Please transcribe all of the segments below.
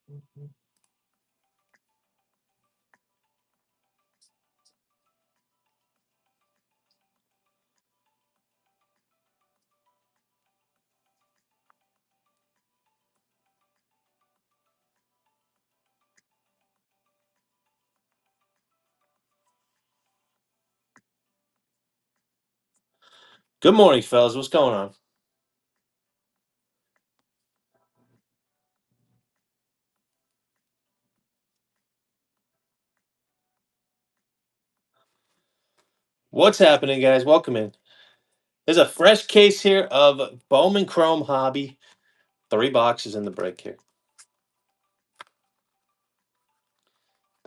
Good morning, fellas. What's going on? What's happening, guys? Welcome in. There's a fresh case here of Bowman Chrome Hobby. 3 boxes in the break here.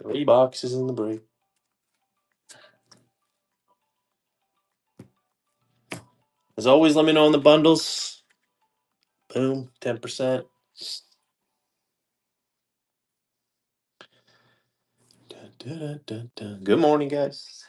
3 boxes in the break. As always, let me know in the bundles. Boom, 10%. Dun, dun, dun, dun, dun. Good morning, guys.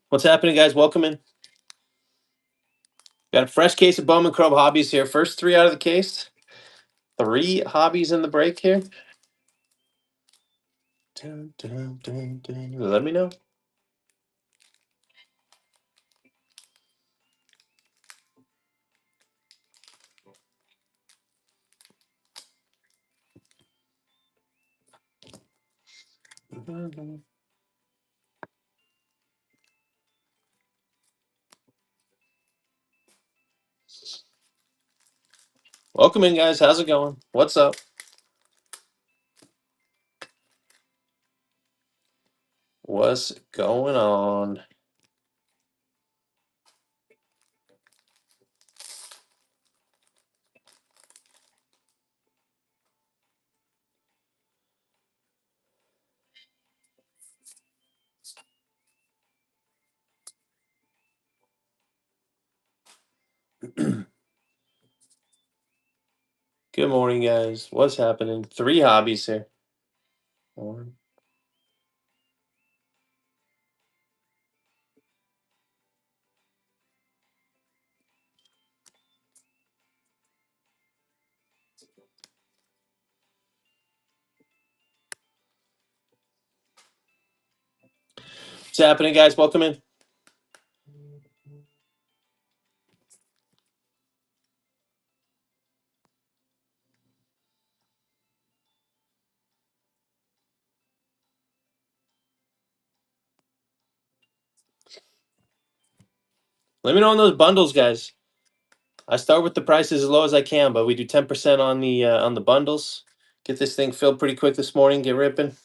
What's happening, guys? Welcome in. Got a fresh case of Bowman Chrome Hobbies here. First 3 out of the case. 3 hobbies in the break here. Dun, dun, dun, dun. Let me know. Welcome in, guys. How's it going? What's up? What's going on? Good morning, guys. What's happening? 3 hobbies here. One. What's happening, guys? Welcome in. Let me know on those bundles, guys. I start with the prices as low as I can, but we do 10% on the bundles. Get this thing filled pretty quick this morning. Get ripping.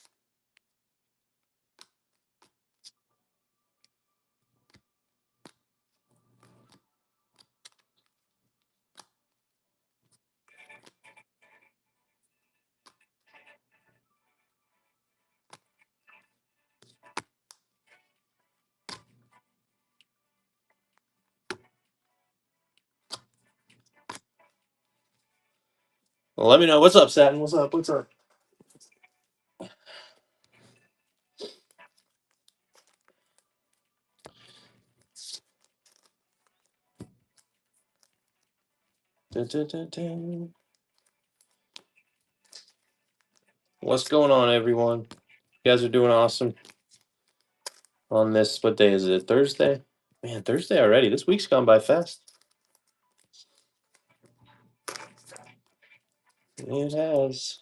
Well, let me know. What's up, Satin? What's up? What's up? Dun, dun, dun, dun. What's going on, everyone? You guys are doing awesome on this. What day is it? Thursday? Man, Thursday already. This week's gone by fast. It has.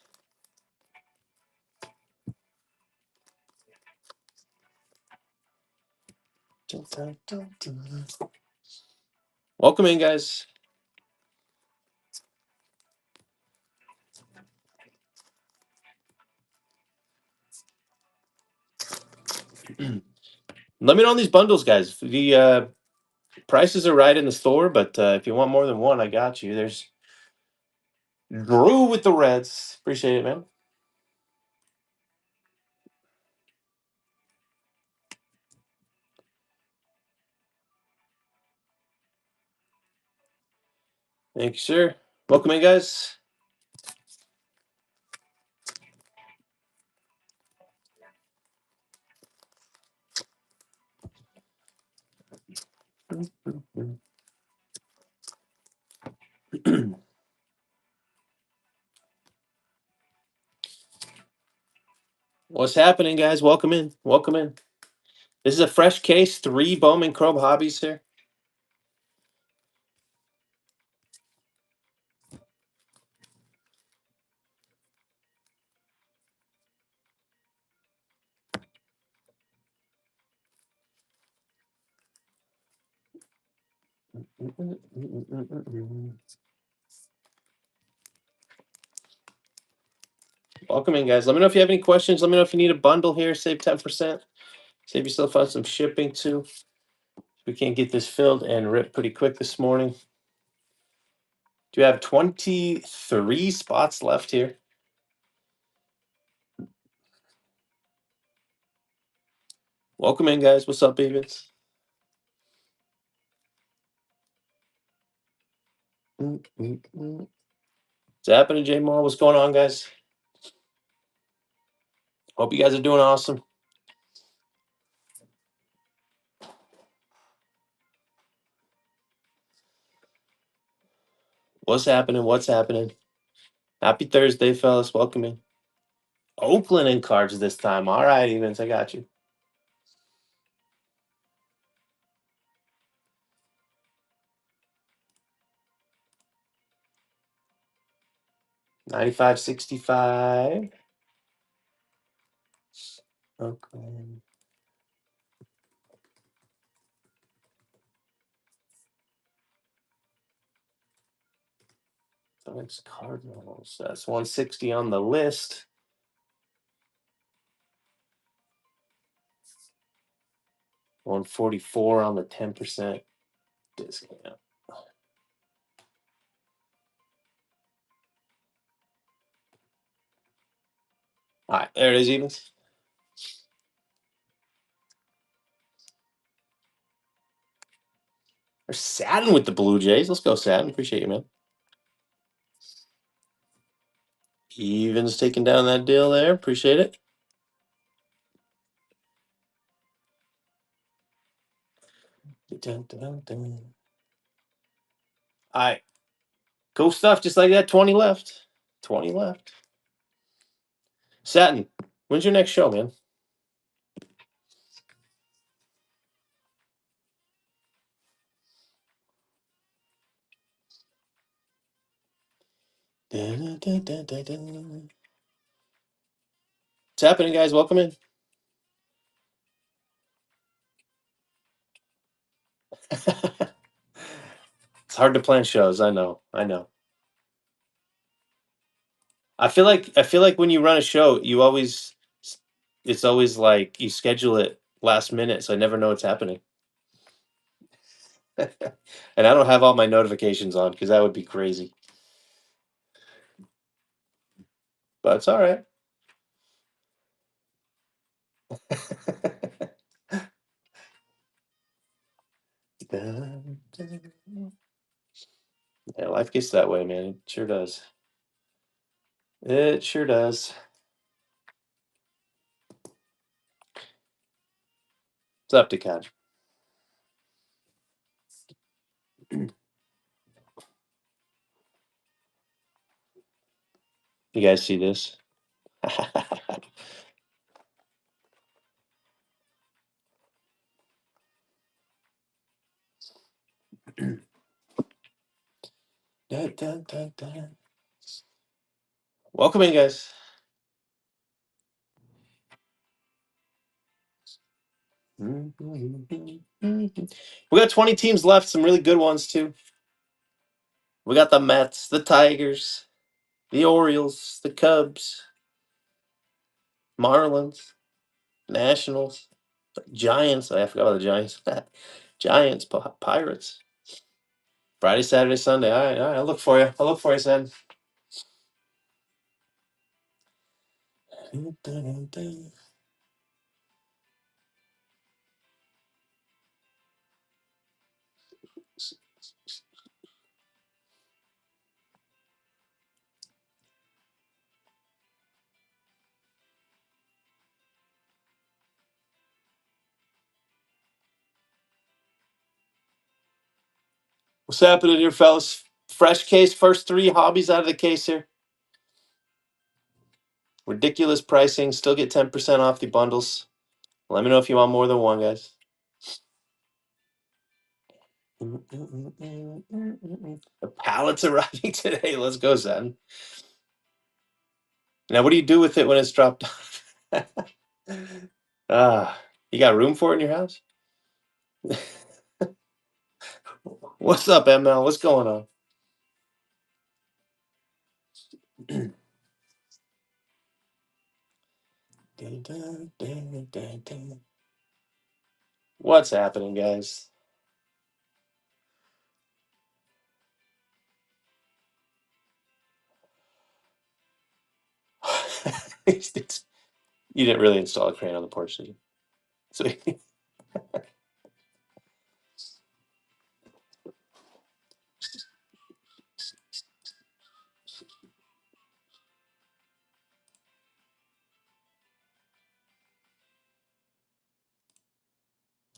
Dun, dun, dun, dun. Welcome in, guys. Let me know on these bundles, guys. The prices are right in the store, but if you want more than one, I got you. There's Drew with the Reds. Appreciate it, man. Thank you, sir. Welcome in, guys. What's happening, guys? Welcome in. Welcome in. This is a fresh case. 3 Bowman Chrome Hobbies here. Welcome in, guys. Let me know if you have any questions. Let me know if you need a bundle here. Save 10%. Save yourself on some shipping too. We can't get this filled and ripped pretty quick this morning. Do you have 23 spots left here? Welcome in, guys. What's up, Evans? What's happening, J Moore? What's going on, guys? Hope you guys are doing awesome. What's happening? What's happening? Happy Thursday, fellas. Welcome in. Oakland in cards this time. All right, Evans, I got you. $95.65. Oakland. That's Cardinals. That's 160 on the list. 144 on the 10% discount. All right, there it is, Evans. There's Satin with the Blue Jays. Let's go, Satin. Appreciate you, man. Evans taking down that deal there. Appreciate it. Dun, dun, dun. All right. Cool stuff. Just like that. 20 left. 20 left. Satin, when's your next show, man? Dun, dun, dun, dun, dun. What's happening, guys? Welcome in. It's hard to plan shows. I know. I know. I feel like when you run a show, it's always like you schedule it last minute, so I never know what's happening. And I don't have all my notifications on because that would be crazy. But it's all right. Yeah, life gets that way, man. It sure does. It sure does. It's up to Kat. You guys see this? Dun, dun, dun, dun. Welcome in, guys. We got 20 teams left, some really good ones too. We got the Mets, the Tigers, the Orioles, the Cubs, Marlins, Nationals, Giants. I forgot about the Giants. Giants, Pirates. Friday, Saturday, Sunday. All right, all right. I'll look for you. I'll look for you, son. What's happening here, fellas? Fresh case, first 3 hobbies out of the case here. Ridiculous pricing. Still get 10% off the bundles. Let me know if you want more than one, guys. The pallet's arriving today. Let's go, Zen. Now, what do you do with it when it's dropped off? You got room for it in your house? What's up, ML? What's going on? What's happening, guys? You didn't really install a crane on the porch, did you? So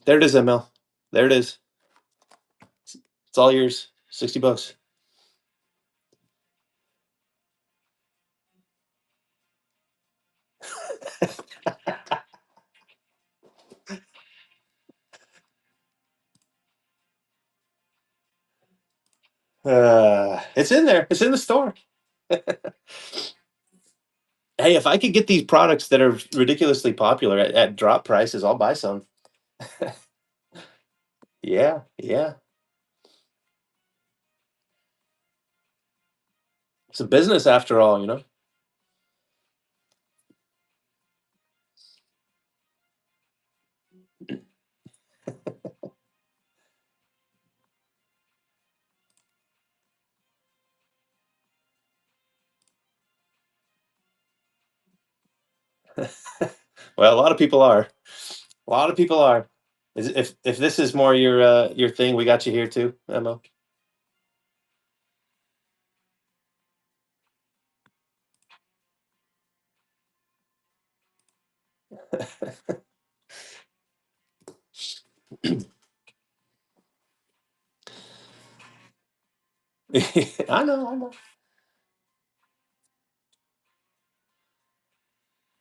there it is, ML. There it is. It's all yours. $60. It's in there. It's in the store. Hey, if I could get these products that are ridiculously popular at drop prices, I'll buy some. Yeah, yeah. It's a business after all, you know? Well, a lot of people are. A lot of people are. If this is more your thing, we got you here too, Emma. I know, I know.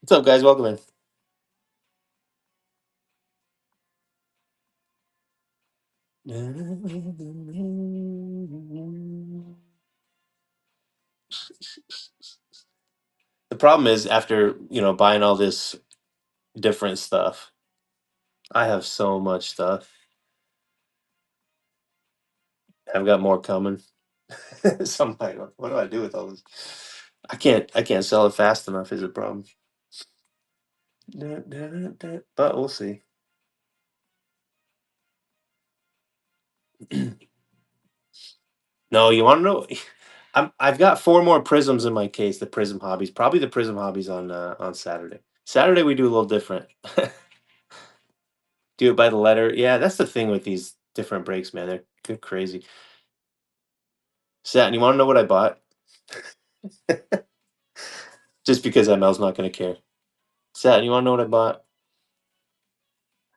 What's up, guys? Welcome in. The problem is after, buying all this different stuff, I have so much stuff. I've got more coming. So I'm like, what do I do with all this? I can't sell it fast enough is a problem. But we'll see. No, you want to know? I've got 4 more prisms in my case. The prism hobbies, probably the prism hobbies on Saturday. Saturday we do a little different. Do it by the letter. Yeah, that's the thing with these different breaks, man. They're crazy. Satin, you want to know what I bought? Just because ML's not going to care. Satin, you want to know what I bought?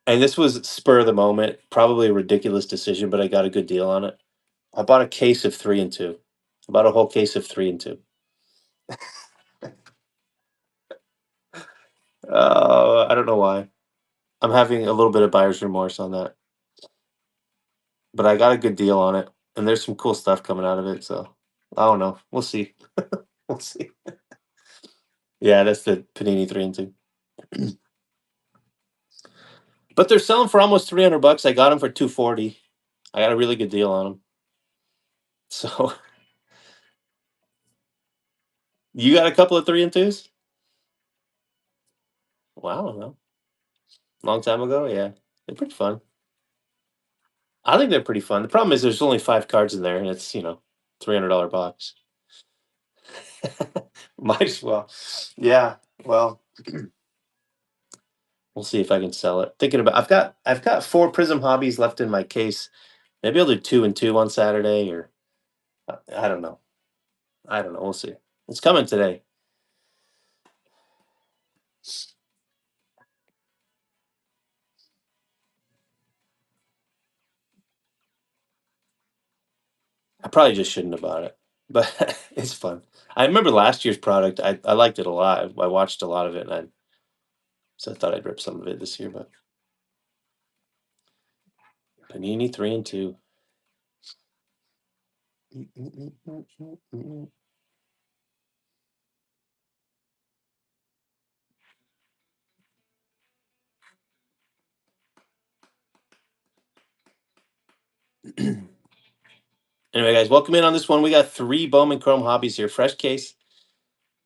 And this was spur of the moment, probably a ridiculous decision, but I got a good deal on it. I bought a case of 3 and 2. I bought a whole case of 3 and 2. I don't know why. I'm having a little bit of buyer's remorse on that, but I got a good deal on it, and there's some cool stuff coming out of it. So I don't know. We'll see. We'll see. Yeah, that's the Panini 3 and 2. But they're selling for almost $300. I got them for 240. I got a really good deal on them. So you got a couple of 3 and 2s? Wow, no. Long time ago, yeah. They're pretty fun. I think they're pretty fun. The problem is there's only 5 cards in there, and it's $300 box. Might as well. Yeah. Well, we'll see if I can sell it. Thinking about I've got 4 Prism hobbies left in my case. Maybe I'll do 2 and 2 on Saturday, or I don't know. I don't know. We'll see. It's coming today. I probably just shouldn't have bought it, but it's fun. I remember last year's product. I liked it a lot. I watched a lot of it, and so I thought I'd rip some of it this year. But Panini 3-2. Anyway, guys, welcome in on this one. We got 3 Bowman Chrome hobbies here. Fresh case,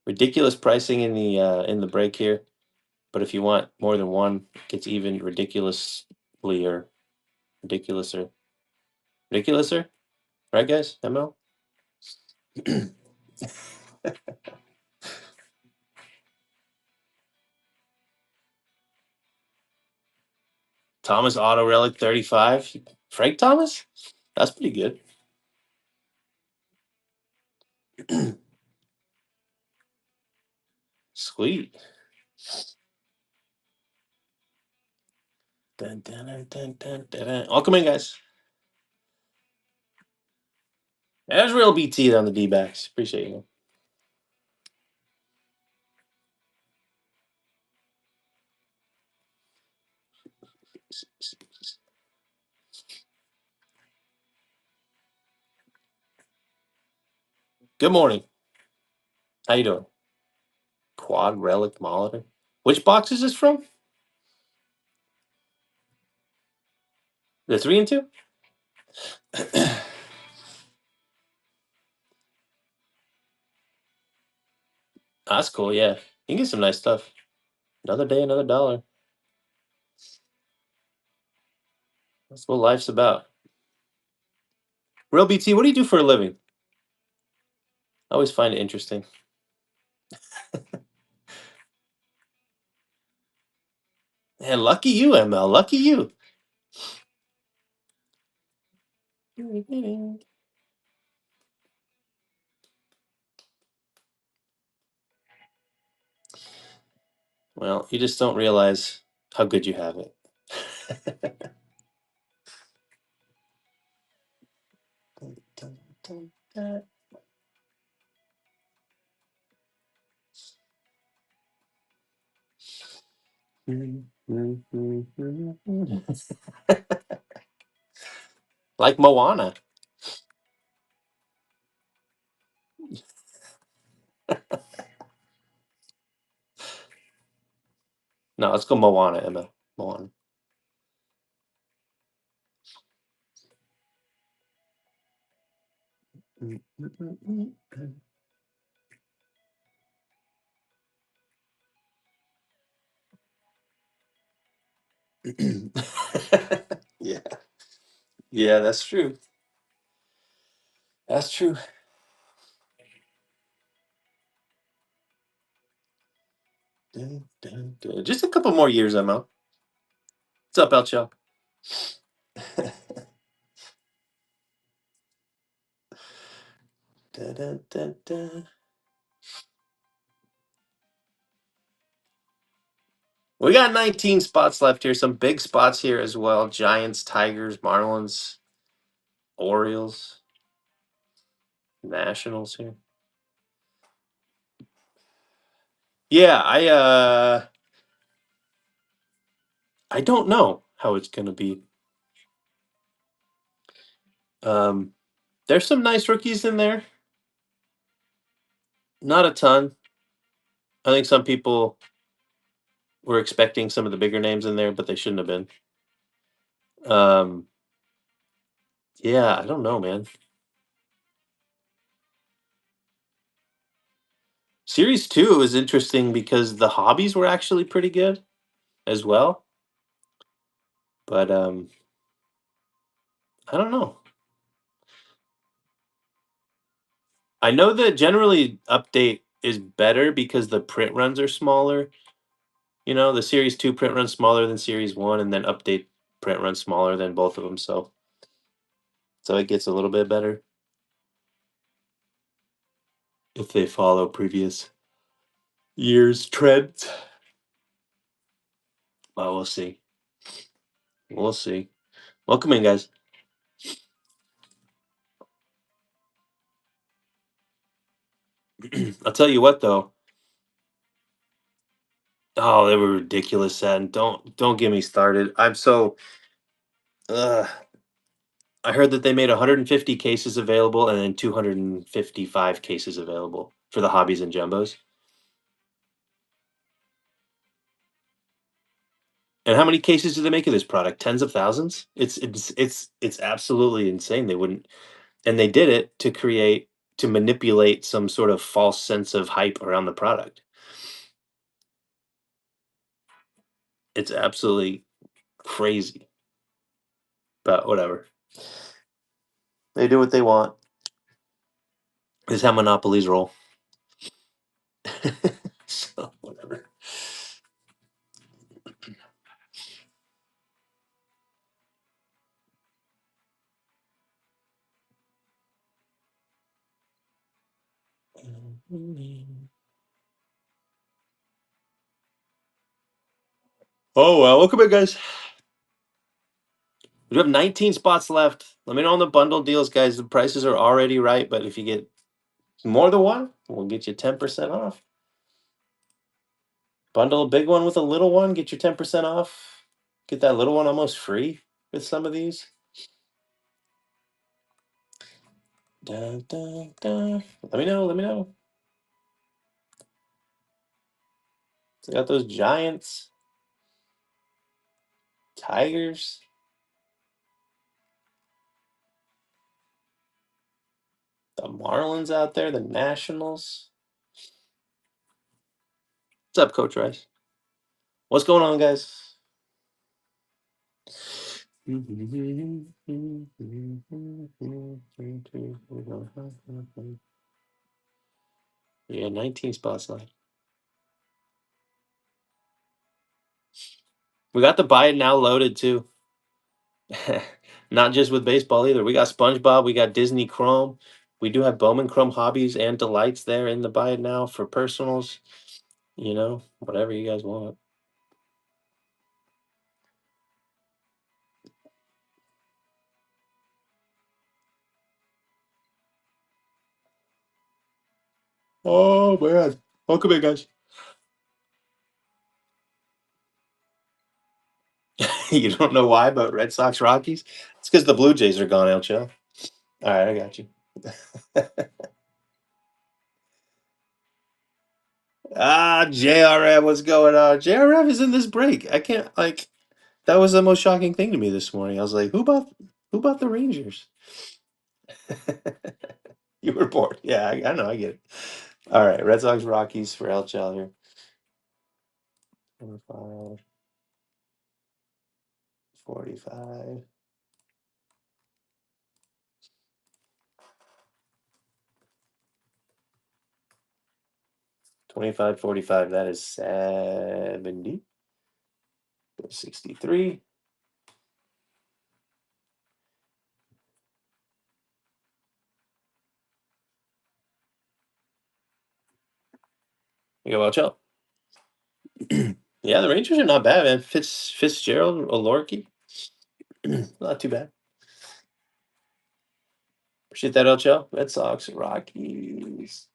ridiculous pricing in the break here. But if you want more than one, it gets even ridiculously or ridiculouser, ridiculouser, right, guys? ML. Thomas Auto Relic 35. Frank Thomas. That's pretty good. Sweet. Dun, dun, dun, dun, dun, dun, dun. Welcome in, guys. There's real BT on the D backs. Appreciate you. Good morning. How you doing? Quad Relic Molitor. Which box is this from? The 3-2. That's cool. Yeah, you can get some nice stuff. Another day, another dollar. That's what life's about. Real BT, what do you do for a living? I always find it interesting. Man, lucky you, ML. Lucky you. Well, you just don't realize how good you have it. Like Moana. No, let's go Moana, Emma. Moana. Yeah. Yeah, that's true. That's true. Just a couple more years, Emma. What's up, El Cho? We got 19 spots left here. Some big spots here as well. Giants, Tigers, Marlins, Orioles, Nationals here. Yeah, I don't know how it's gonna be. Um there's some nice rookies in there. Not a ton. I think some people were expecting some of the bigger names in there, but they shouldn't have been. Um yeah, I don't know, man. Series 2 was interesting because the hobbies were actually pretty good as well. But I don't know. I know that generally update is better because the print runs are smaller. You know, the Series 2 print runs smaller than Series 1, and then update print runs smaller than both of them. So it gets a little bit better if they follow previous years' trends. Well, we'll see. We'll see. Welcome in, guys. I'll tell you what though. Oh, they were ridiculous, and don't get me started. I'm so. Uh, I heard that they made 150 cases available and then 255 cases available for the hobbies and jumbos. And how many cases do they make of this product? Tens of thousands? It's absolutely insane. They wouldn't, and they did it to manipulate some sort of false sense of hype around the product. It's absolutely crazy, but whatever. They do what they want. This is how monopolies roll. So whatever. Oh well, welcome back, guys. We have 19 spots left. Let me know on the bundle deals, guys. The prices are already right, but if you get more than one, we'll get you 10% off. Bundle a big one with a little one, get your 10% off. Get that little one almost free with some of these. Dun, dun, dun. Let me know. Let me know. So got those Giants, Tigers, the Marlins out there, the Nationals. What's up, Coach Rice? What's going on, guys? Yeah, 19 spots left. We got the buy it now loaded too. Not just with baseball either. We got SpongeBob, we got Disney Chrome. We do have Bowman Chrome hobbies and delights there in the buy it now for personals. Whatever you guys want. Oh man. Welcome in, guys. You don't know why, but Red Sox Rockies? It's because the Blue Jays are gone, El Chill. All right, I got you. JRF, what's going on? JRF is in this break. I can't that was the most shocking thing to me this morning. I was like, who bought the Rangers? You were bored. Yeah, I know, I get it. All right, Red Sox Rockies for El Chal here. 25, 45. 25, 45. That is 70. 63. You go El Chal. Yeah, the Rangers are not bad, man. Fitzgerald, Olorki. Not too bad. Appreciate that, El Chal. Red Sox, Rockies.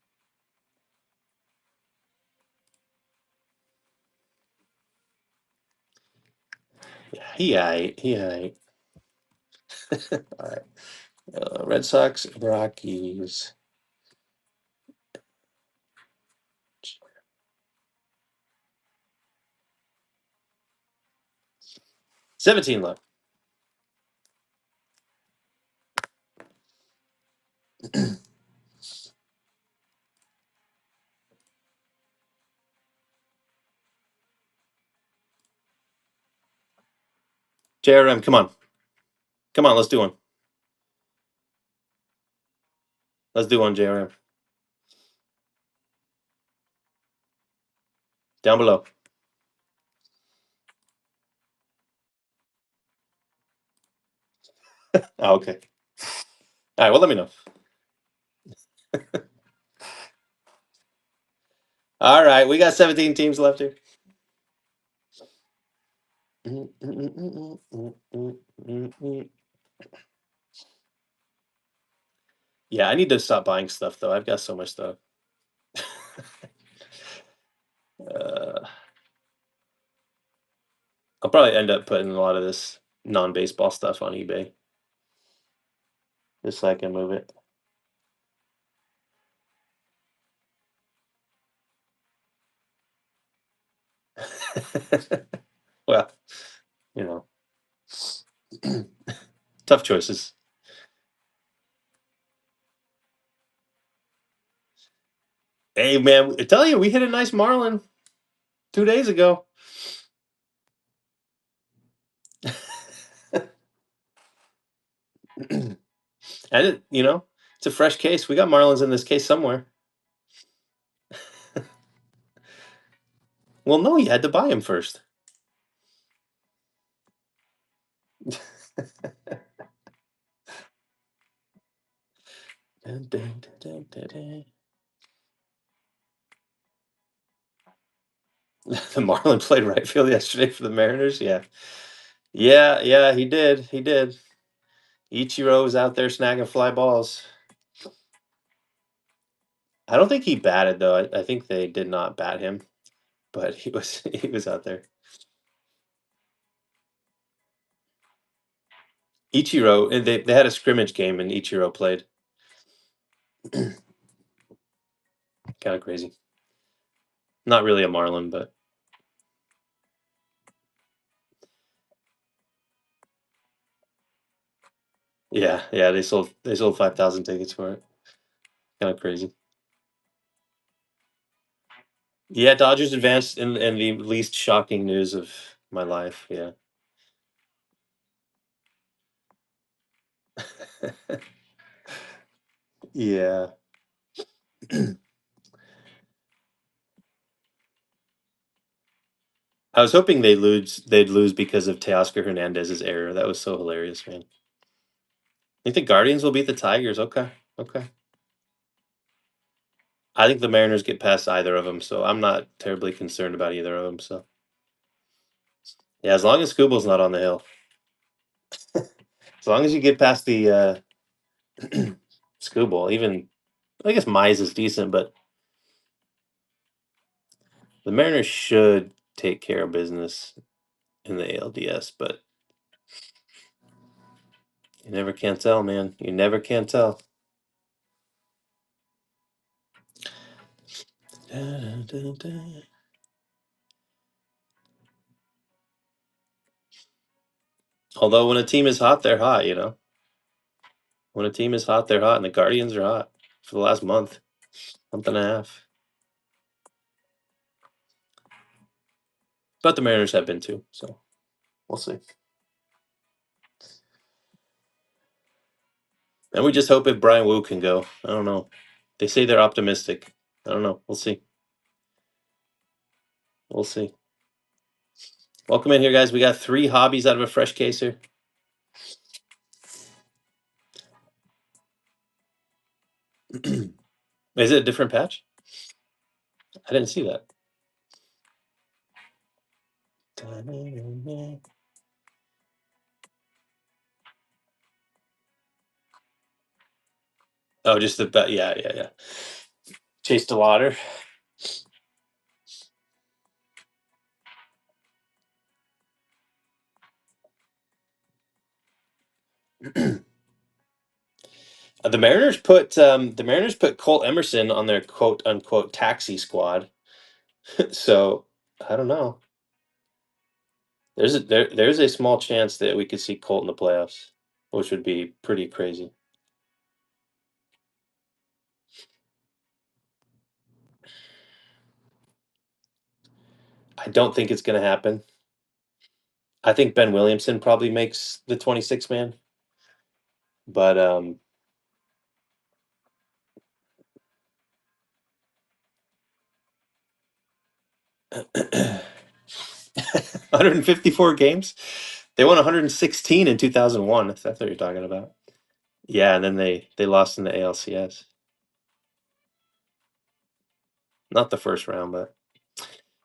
Yeah, he aight. He aight. All right. Red Sox, Rockies. 17 left. JRM, come on. Come on, let's do one. Let's do one, JRM. Down below. Oh, okay. All right, well, let me know. All right, we got 17 teams left here. Yeah, I need to stop buying stuff, though. I've got so much stuff. probably end up putting a lot of this non-baseball stuff on eBay just so I can move it. Well, you know, tough choices. Hey, man, I tell you, we hit a nice Marlin 2 days ago. And it's a fresh case. We got Marlins in this case somewhere. Well, no, you had to buy him first. Dun, dun, dun, dun, dun. The Marlin played right field yesterday for the Mariners. Yeah, yeah, he did. He did. Ichiro was out there snagging fly balls. I don't think he batted though. I think they did not bat him, but he was out there. Ichiro, and they had a scrimmage game, and Ichiro played. Kind of crazy. Not really a Marlin, but yeah. They sold 5,000 tickets for it. Kind of crazy. Yeah, Dodgers advanced in the least shocking news of my life. Yeah. Yeah. I was hoping they'd lose because of Teoscar Hernandez's error. That was so hilarious, man. I think the Guardians will beat the Tigers. Okay. Okay. I think the Mariners get past either of them, so I'm not terribly concerned about either of them. So yeah, as long as Skubal's not on the hill, as long as you get past the Skubal, even I guess Mize is decent, but the Mariners should take care of business in the ALDS. But you never can tell, man. You never can tell. Although when a team is hot, they're hot. When a team is hot, they're hot, and the Guardians are hot for the last month and a half. But the Mariners have been too, so we'll see. And we just hope if Brian Wu can go. I don't know. They say they're optimistic. I don't know. We'll see. We'll see. Welcome in here, guys. We got 3 hobbies out of a fresh case here. Is it a different patch? I didn't see that. Oh, just the yeah. Chase the water. The Mariners put Colt Emerson on their quote unquote taxi squad. So I don't know. There's a small chance that we could see Colt in the playoffs, which would be pretty crazy. I don't think it's going to happen. I think Ben Williamson probably makes the 26 man, but 154 games. They won 116 in 2001. If that's what you're talking about. Yeah, and then they lost in the ALCS. Not the first round, but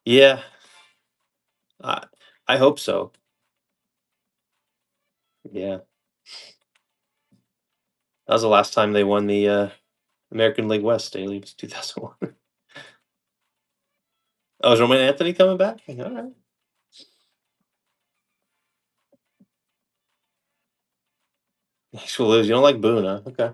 yeah, I I hope so. Yeah, that was the last time they won the American League West. Daily was 2001. Oh, is Roman Anthony coming back? All right. Yanks will lose. You don't like Boone, huh? Okay.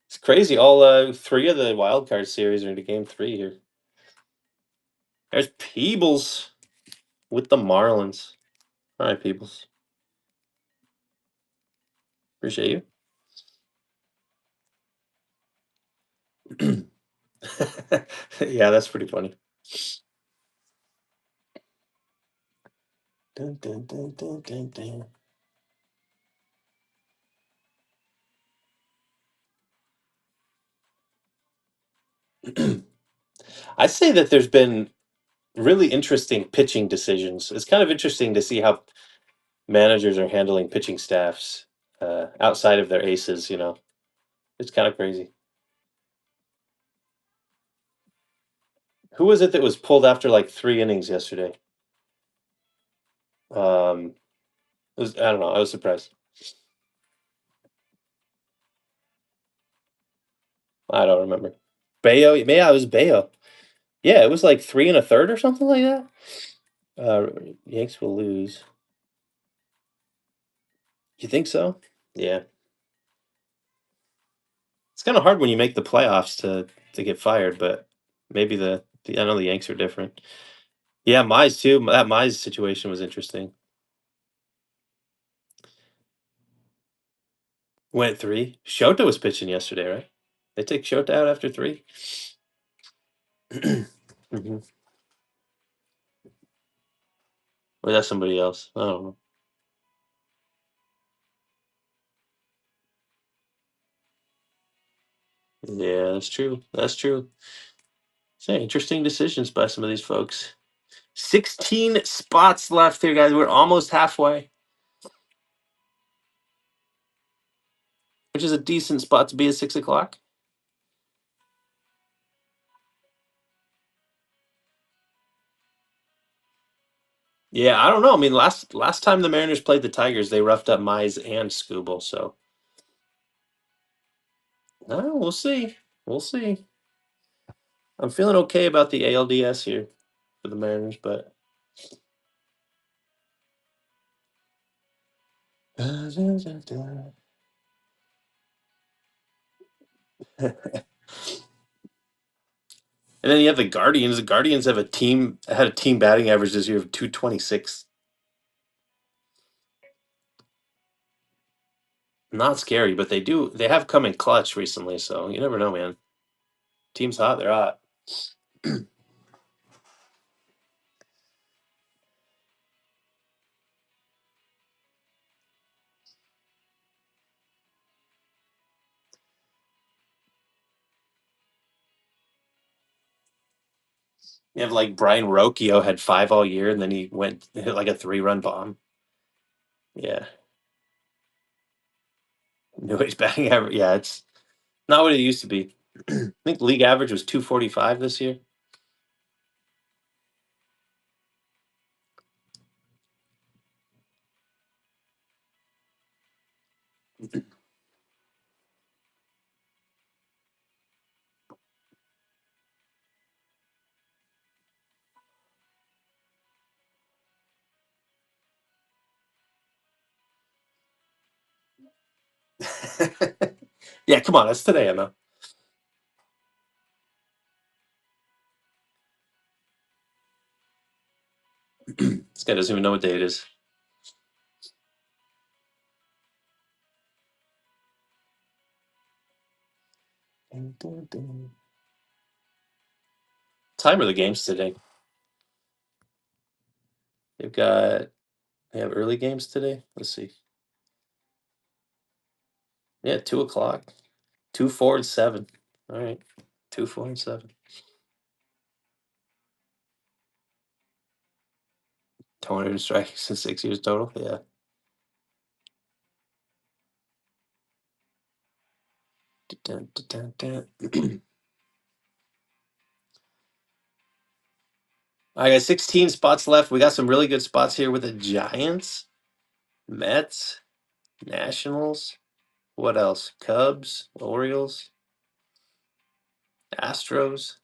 It's crazy. All three of the wild card series are into game three here. There's Peebles with the Marlins. All right, Peebles. Appreciate you. Yeah, that's pretty funny. Dun, dun, dun, dun, dun, dun. I say that there's been really interesting pitching decisions. It's kind of interesting to see how managers are handling pitching staffs outside of their aces. It's kind of crazy. Who was it that was pulled after like 3 innings yesterday? I don't know. I was surprised. I don't remember. Bayo, yeah, it was Bayo. Yeah, it was like 3 1/3 or something like that. Uh, Yanks will lose. You think so? Yeah, it's kind of hard when you make the playoffs to get fired, but maybe I know the Yanks are different. Yeah, Mize too. That Mize situation was interesting. Went three. Shota was pitching yesterday, right? They take Shota out after three. Hmm. Or that's somebody else. I don't know. Yeah, that's true. That's true. So interesting decisions by some of these folks. 16 spots left here, guys. We're almost halfway, which is a decent spot to be at 6 o'clock. Yeah, I don't know. I mean, last time the Mariners played the Tigers, they roughed up Mize and Scooble. So, we'll see. We'll see. I'm feeling okay about the ALDS here for the Mariners, but and then you have the Guardians. The Guardians have had a team batting average this year of 226. Not scary, but they have come in clutch recently, so you never know, man. Team's hot, they're hot. You have like Brian Rocchio had 5 all year, and then he went hit like a 3-run bomb. Yeah. No, he's batting average. Yeah, it's not what it used to be. I think league average was 245 this year. Yeah, come on, that's today, Emma. This guy doesn't even know what day it is. Time of the games today. They've got they have early games today. Let's see. Yeah, 2 o'clock. 2, 4, and 7. All right. 2, 4, and 7. 200 strikes in 6 years total. Yeah. Dun, dun, dun, dun. I got 16 spots left. We got some really good spots here with the Giants, Mets, Nationals. What else? Cubs, Orioles, Astros.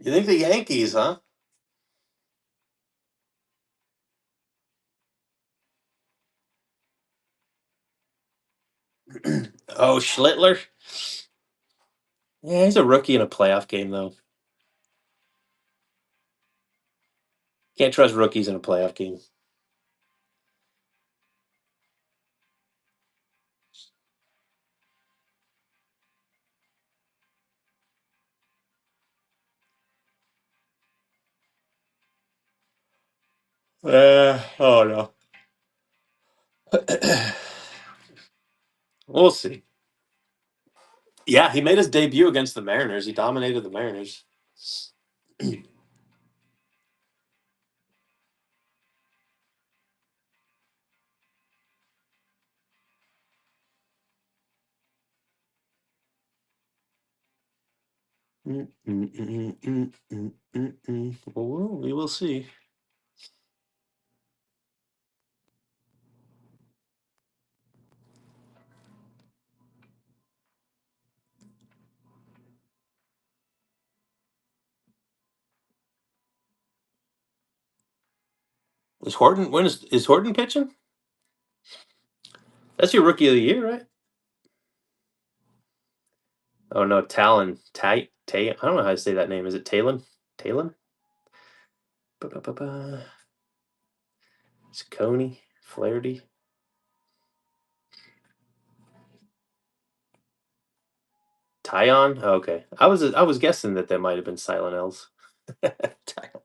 You think the Yankees, huh? Oh, Schlittler. Yeah, he's a rookie in a playoff game, though. Can't trust rookies in a playoff game. Oh no. We'll see. Yeah, he made his debut against the Mariners. He dominated the Mariners. Well, we will see. Is Horton? When is Horton pitching? That's your rookie of the year, right? Oh no, Talon. I don't know how to say that name. Is it Talon? Talon? Ba-ba-ba-ba. It's Coney. Flaherty. Tyon? Oh, okay. I was guessing that there might have been silent L's. Tyon.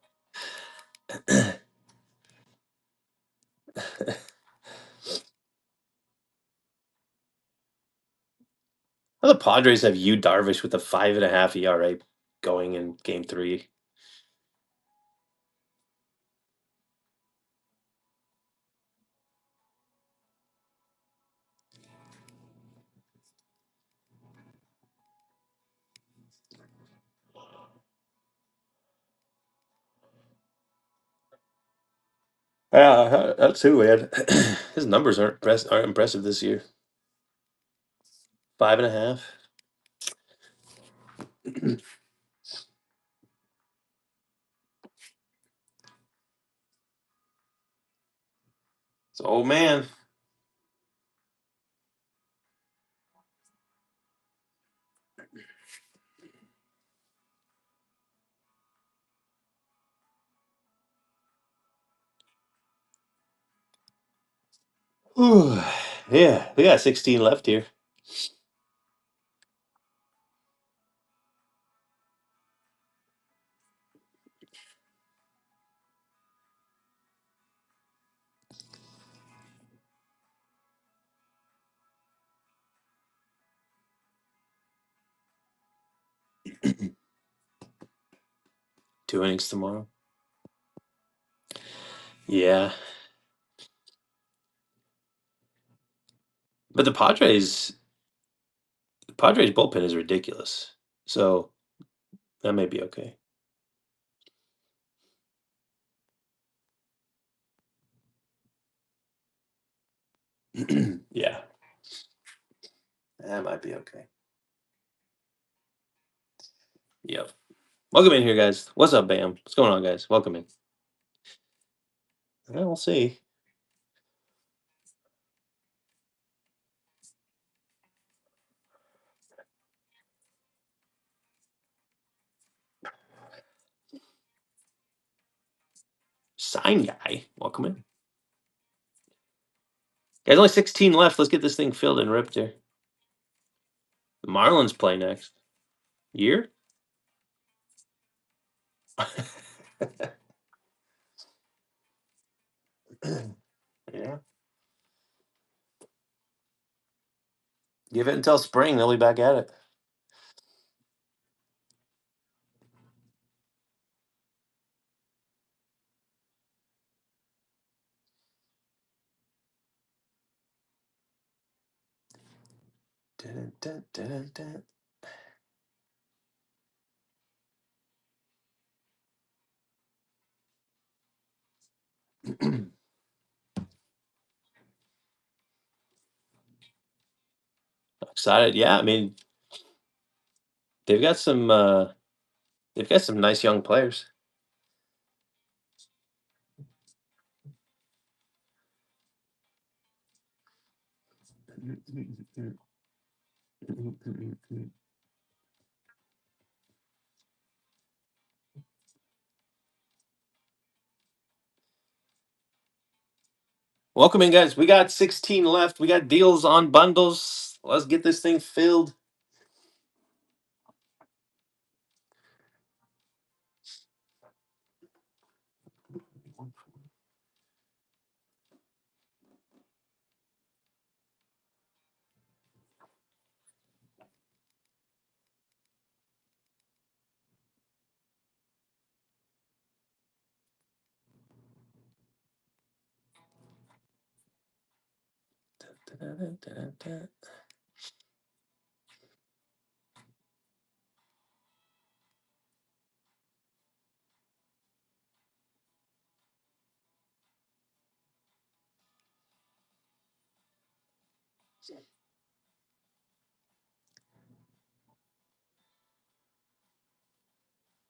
Well, the Padres have Yu Darvish with a 5.5 ERA going in Game 3. Yeah, that's too weird. His numbers aren't impressive this year. 5.5. So, oh man. Whew. Yeah, we got 16 left here. Two innings tomorrow. Yeah, but the Padres bullpen is ridiculous. So that may be okay. Yeah, that might be okay. Yep. Welcome in here, guys. What's up, Bam? What's going on, guys? Welcome in. We'll see. Sign guy. Welcome in. Guys, only 16 left. Let's get this thing filled and ripped here. The Marlins play next. Year? Yeah. Give it until spring. They'll be back at it. Dun, dun, dun, dun, dun. Excited, yeah. I mean, they've got some. They've got some nice young players. Welcome in, guys. We got 16 left. We got deals on bundles. Let's get this thing filled.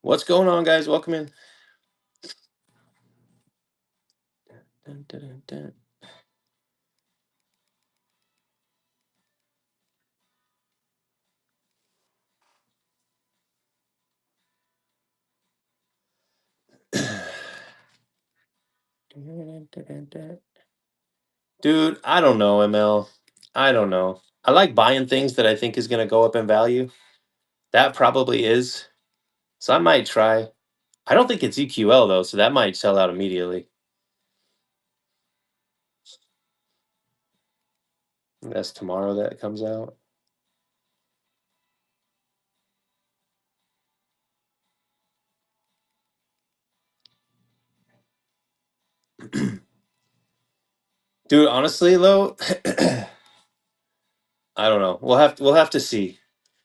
What's going on, guys? Welcome in. Dude, I don't know, ML. I don't know. I like buying things that I think is going to go up in value. That probably is. So I might try. I don't think it's EQL though, so that might sell out immediately. That's tomorrow that it comes out. Dude, honestly though, I don't know. We'll have to see.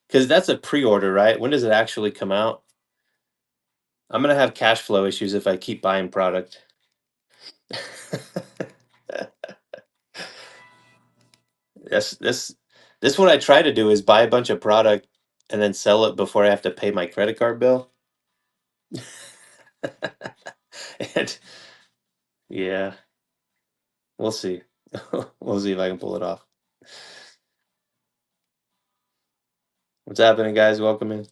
Cuz that's a pre-order, right? When does it actually come out? I'm going to have cash flow issues if I keep buying product. This what I try to do is buy a bunch of product and then sell it before I have to pay my credit card bill. And yeah, we'll see. We'll see if I can pull it off. What's happening, guys? Welcome in.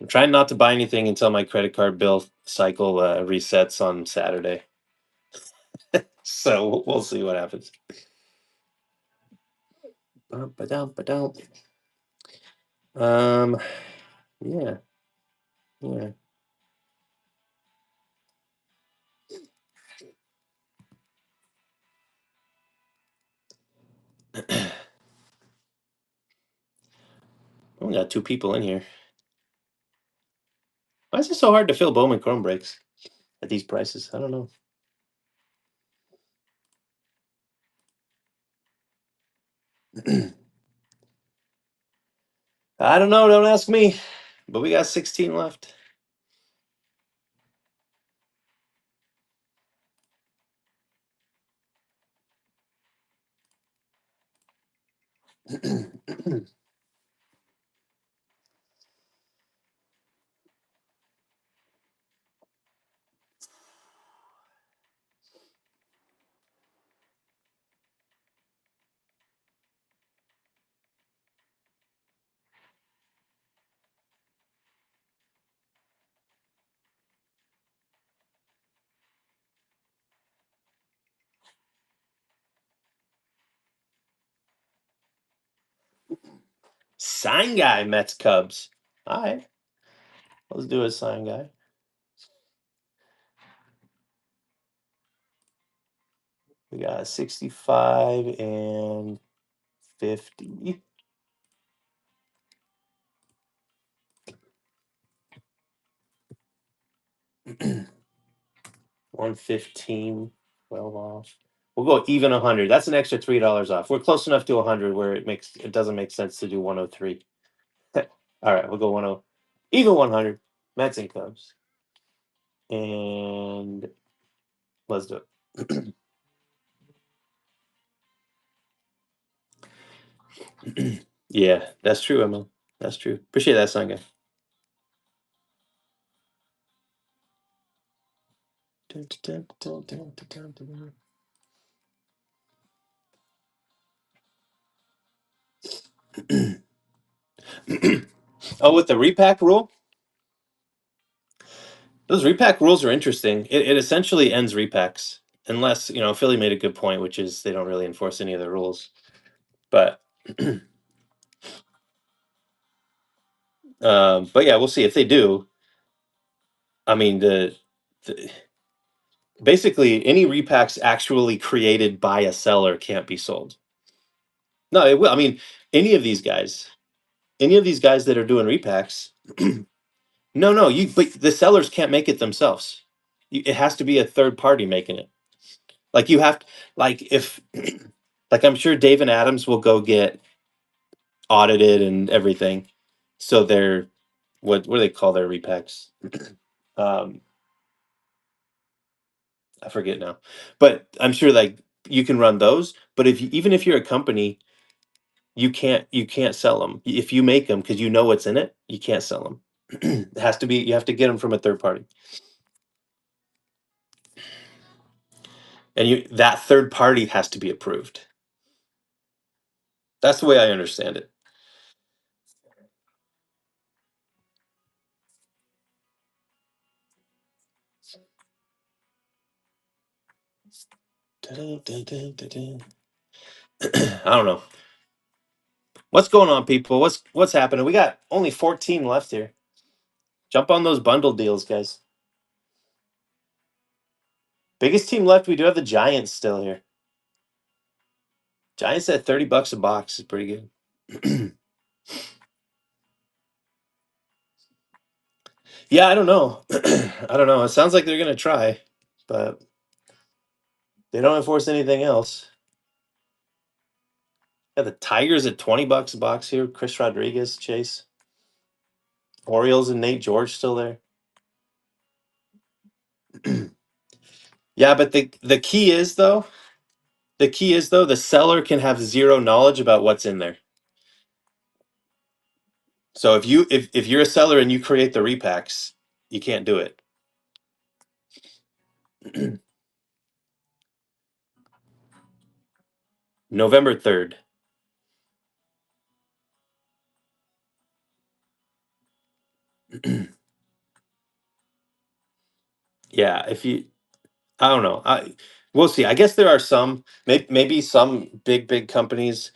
I'm trying not to buy anything until my credit card bill cycle resets on Saturday. So we'll see what happens. Ba-dum. Yeah, yeah. We got two people in here. Why is it so hard to fill Bowman Chrome breaks at these prices? I don't know. I don't know. Don't ask me. But we got 16 left. Sign guy, Mets Cubs. All right. Let's do a sign guy. We got 65 and 50. 115, 12 off. We'll go even 100. That's an extra $3 off. We're close enough to 100 where it doesn't make sense to do 103. All right, we'll go 10, even 100. Mets and Cubs, and let's do it. Yeah, that's true, Emma. That's true. Appreciate that, son, guy. Dun, dun, dun, dun, dun, dun, dun, dun. Oh, with the repack rule, those repack rules are interesting. It essentially ends repacks, unless Philly made a good point, which is they don't really enforce any of the rules. But but yeah, we'll see if they do. I mean, the basically any repacks actually created by a seller can't be sold. No, it will. I mean, any of these guys, any of these guys that are doing repacks, no, no, but the sellers can't make it themselves. It has to be a third party making it. Like you have, like if, like I'm sure Dave and Adams will go get audited and everything. So they're what do they call their repacks? Um, I forget now, but I'm sure like you can run those. But even if you're a company, you can't sell them if you make them because you know what's in it. You can't sell them. It has to be you have to get them from a third party, and that third party has to be approved. That's the way I understand it. Dun, dun, dun, dun, dun. I don't know what's going on, people. What's happening? We got only 14 left here. Jump on those bundle deals, guys. Biggest team left. We do have the Giants still here. Giants at $30 a box is pretty good. Yeah, I don't know. I don't know. It sounds like they're gonna try, but they don't enforce anything else. Yeah, the Tigers at $20 a box here. Chris Rodriguez, Chase. Orioles and Nate George still there. Yeah, but the key is though, the seller can have zero knowledge about what's in there. So if you're a seller and you create the repacks, you can't do it. November 3rd. Yeah, if you I don't know. We'll see. I guess there are some maybe some big companies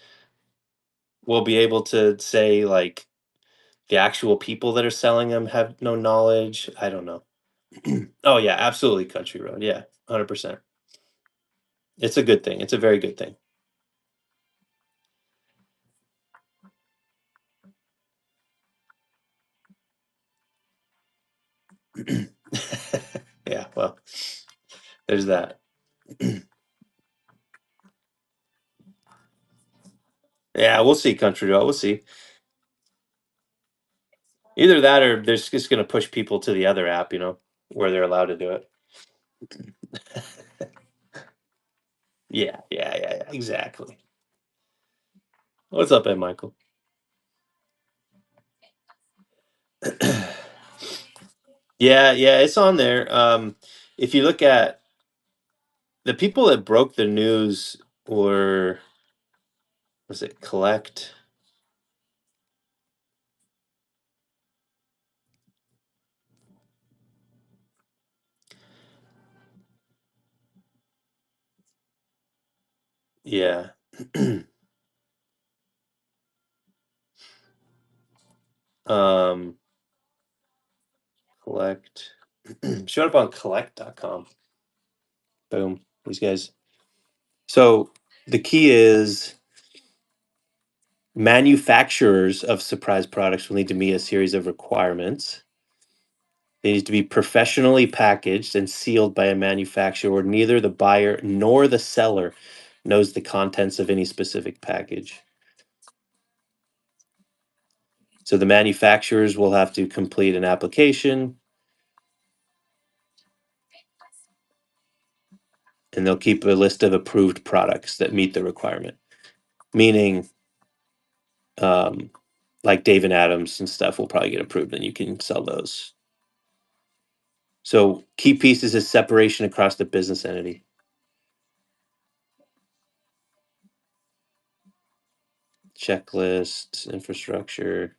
will be able to say like the actual people that are selling them have no knowledge. I don't know. Oh yeah, absolutely country road. Yeah, 100%. It's a good thing. It's a very good thing. Yeah, well, there's that. Yeah, we'll see country road. We'll see. Either that or they're just going to push people to the other app, where they're allowed to do it. Yeah, yeah, yeah, yeah, exactly. What's up, Ed Michael? Yeah, yeah, it's on there. If you look at the people that broke the news were, was it Collect? Yeah. um, Collect. Showed up on collect.com. Boom. These guys. So the key is manufacturers of surprise products will need to meet a series of requirements. They need to be professionally packaged and sealed by a manufacturer where neither the buyer nor the seller knows the contents of any specific package. So the manufacturers will have to complete an application, and they'll keep a list of approved products that meet the requirement. Meaning, um, like Dave and Adams and stuff will probably get approved, and you can sell those. So key pieces is separation across the business entity. Checklist, infrastructure.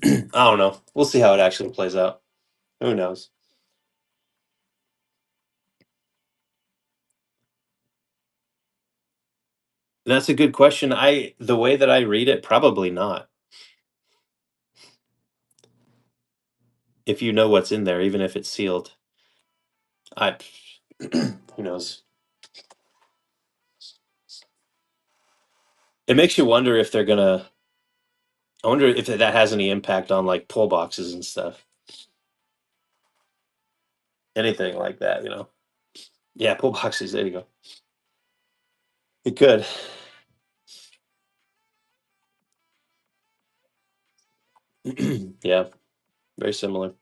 I don't know. We'll see how it actually plays out. Who knows? That's a good question. The way that I read it, probably not. If you know what's in there, even if it's sealed. I who knows? It makes you wonder if they're gonna I wonder if that has any impact on like pull boxes and stuff. Anything like that, you know. Yeah, pull boxes, there you go. It could. Yeah, very similar.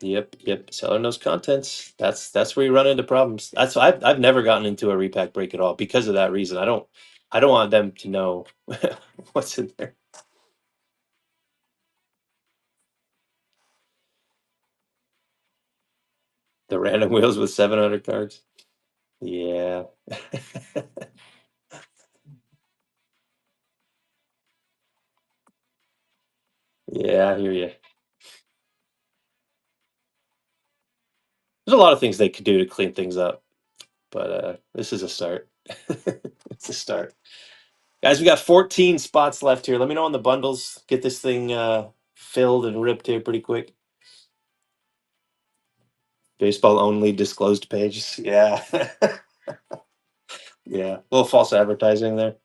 Yep, yep. Seller knows contents. That's where you run into problems. That's I've never gotten into a repack break at all because of that reason. I don't want them to know what's in there. The random wheels with 700 cards. Yeah. Yeah, I hear you. There's a lot of things they could do to clean things up, but this is a start. It's a start. Guys, we got 14 spots left here. Let me know on the bundles. Get this thing filled and ripped here pretty quick. Baseball only disclosed pages. Yeah. Yeah. A little false advertising there.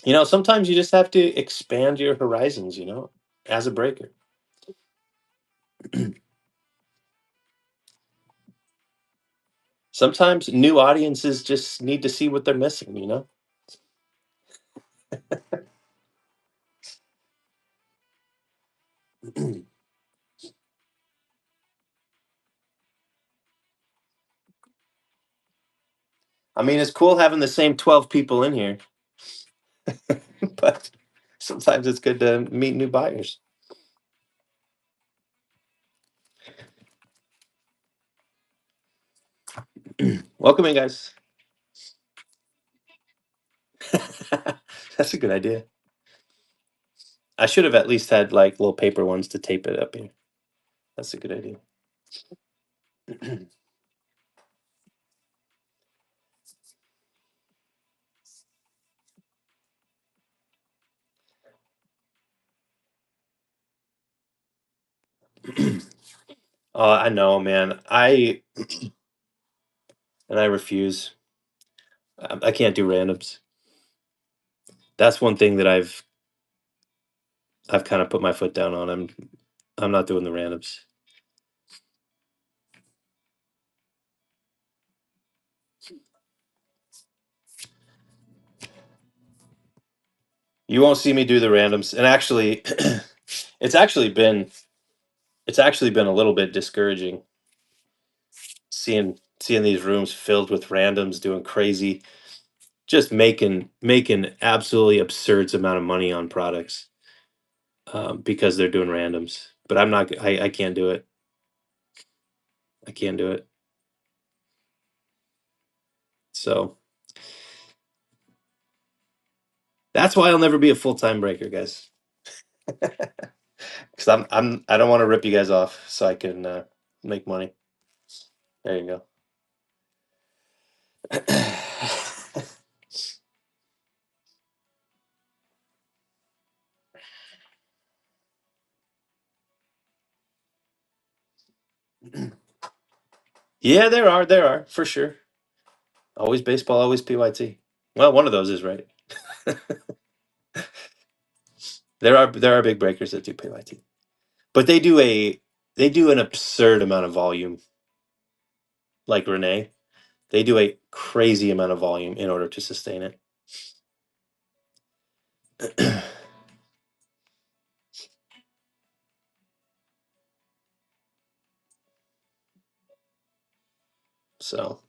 You know, sometimes you just have to expand your horizons, you know, as a breaker. Sometimes new audiences just need to see what they're missing, you know? I mean, it's cool having the same 12 people in here, but sometimes it's good to meet new buyers. Welcome in, guys. That's a good idea. I should have at least had like little paper ones to tape it up here. That's a good idea. Oh, I know, man. I refuse. I can't do randoms. That's one thing that I've kind of put my foot down on. I'm not doing the randoms. You won't see me do the randoms. And actually, it's actually been it's actually been a little bit discouraging seeing these rooms filled with randoms doing crazy, just making absolutely absurd amount of money on products because they're doing randoms. But I'm not. I can't do it. I can't do it. So that's why I'll never be a full time breaker, guys. Because I don't want to rip you guys off so I can make money. There you go. Yeah, there are for sure. Always baseball, always PYT. Well, one of those is right. There are big breakers that do PYT, but they do an absurd amount of volume. Like Renee, they do a crazy amount of volume in order to sustain it. So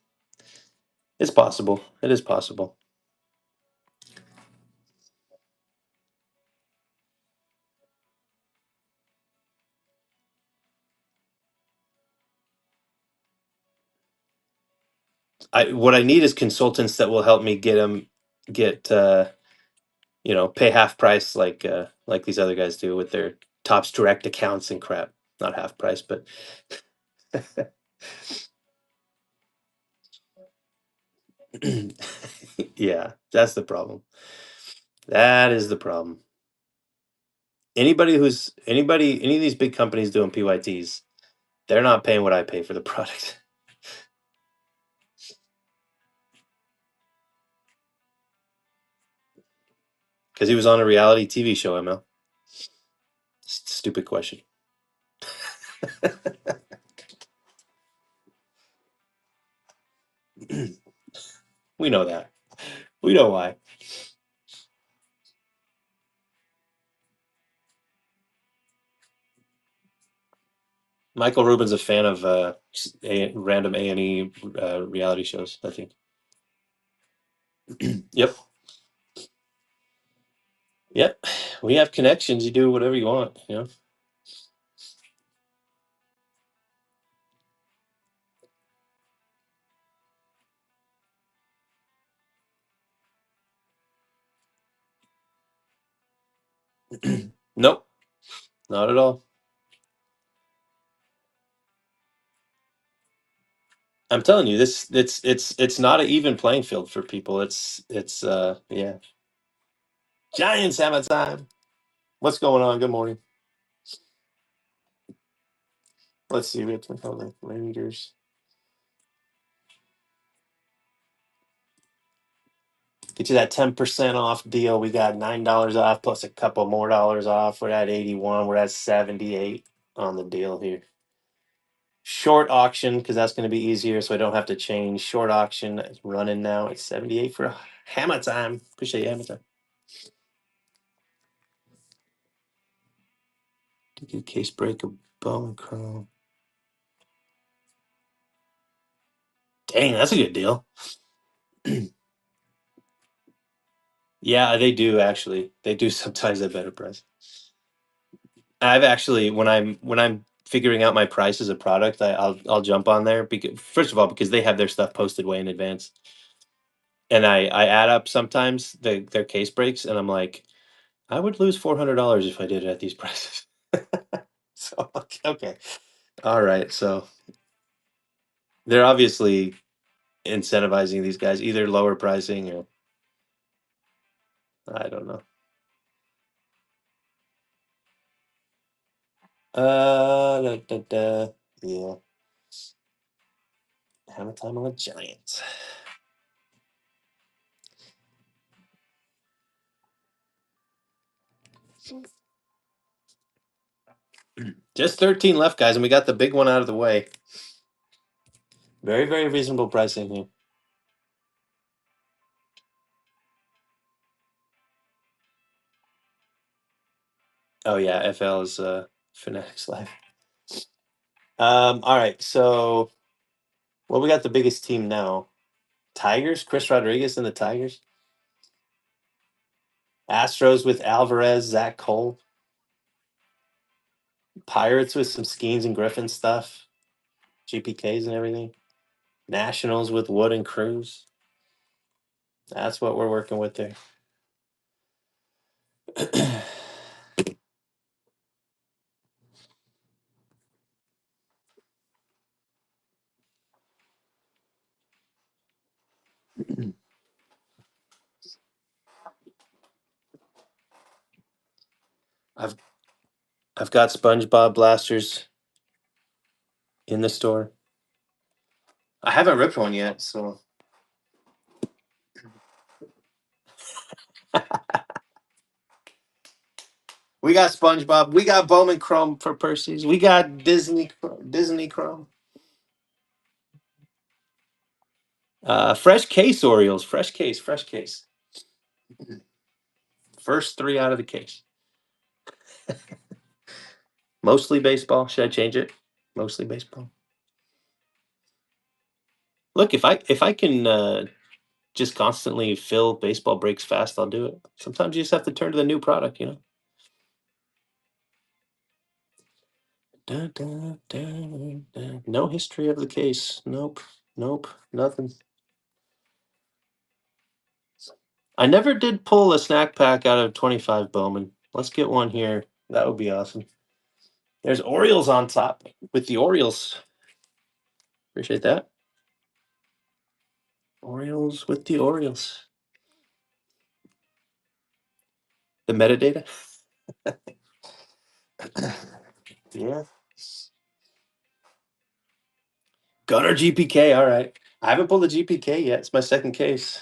it's possible. It is possible. What I need is consultants that will help me get pay half price like these other guys do with their Tops Direct accounts and crap. Not half price, but yeah, that's the problem. That is the problem. Any of these big companies doing PYTs, they're not paying what I pay for the product. Because he was on a reality TV show, ML. Stupid question. We know that. We know why. Michael Rubin's a fan of random A&E reality shows, I think. Yep. Yep. We have connections. You do whatever you want, you know? Nope. Not at all. I'm telling you, this it's not an even playing field for people. It's yeah. Giants have a time. What's going on? Good morning. Let's see. We have to call the Rangers. Get you that 10% off deal. We got $9 off plus a couple more dollars off. We're at 81. We're at 78 on the deal here. Short auction because that's going to be easier, so I don't have to change. Short auction is running now. It's 78 for hammer time. Appreciate you, hammer time. Case break of bone chrome. Dang, that's a good deal. Yeah, they do actually. They do sometimes at better price. I've actually when I'm figuring out my price as a product, I'll jump on there because first of all because they have their stuff posted way in advance, and I add up sometimes their case breaks, and I'm like, I would lose $400 if I did it at these prices. So okay, all right. So they're obviously incentivizing these guys either lower pricing or I don't know. Yeah. Hammer time on the Giants. Just 13 left, guys, and we got the big one out of the way. Very, very reasonable pricing here. Oh yeah, FL is Fanatics Live. All right, so we got the biggest team now. Tigers, Chris Rodriguez and the Tigers. Astros with Alvarez, Zach Cole. Pirates with some Skeens and Griffin stuff. GPKs and everything. Nationals with Wood and Cruz. That's what we're working with there. I've I've got SpongeBob blasters in the store. I haven't ripped one yet, so we got SpongeBob, we got Bowman Chrome for Percy's, we got Disney Chrome. Fresh case Orioles, fresh case. First three out of the case. Mostly baseball. Should I change it? Mostly baseball. Look, if I can just constantly fill baseball breaks fast, I'll do it. Sometimes you just have to turn to the new product, you know. Dun, dun, dun, dun. No history of the case. Nope, nothing. I never did pull a snack pack out of 25 Bowman. Let's get one here. That would be awesome. There's Orioles on top with the Orioles. Appreciate that. Orioles with the Orioles. The metadata. Yeah. Gunner GPK. All right. I haven't pulled a GPK yet. It's my second case.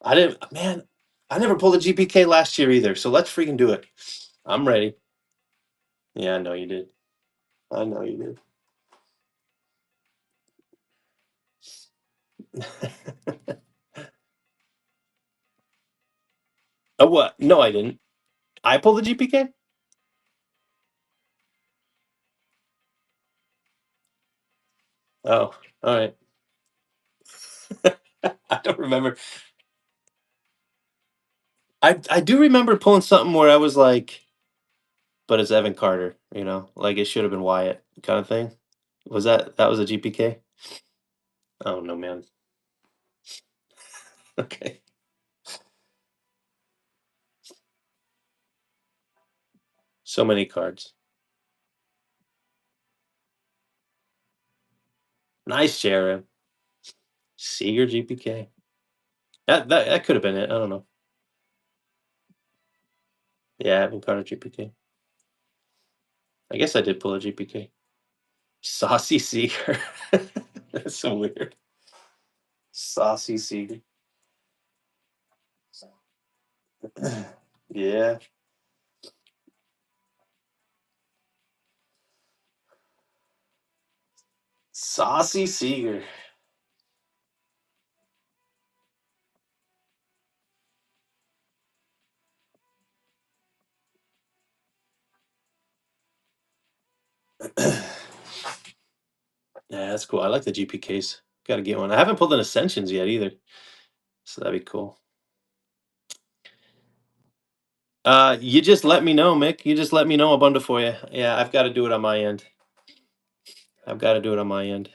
I didn't, man, I never pulled a GPK last year either. So let's freaking do it. I'm ready. Yeah, I know you did. I know you did. Oh, what? No, I didn't. I pulled the GPK? Oh, all right. I don't remember. I do remember pulling something where I was like, but it's Evan Carter, like it should have been Wyatt kind of thing. That was a GPK? Oh no, man. Okay. So many cards. Nice, Jared. Seager GPK. That could have been it. I don't know. Yeah, Evan Carter GPK. I guess I did pull a GPK. Saucy Seager. That's so weird. Saucy Seager. Yeah. Saucy Seager. Yeah, that's cool. I like the GPKs. Got to get one. I haven't pulled an Ascensions yet either, so that'd be cool. You just let me know, Mick. You just let me know a bundle for you. Yeah, I've got to do it on my end. I've got to do it on my end.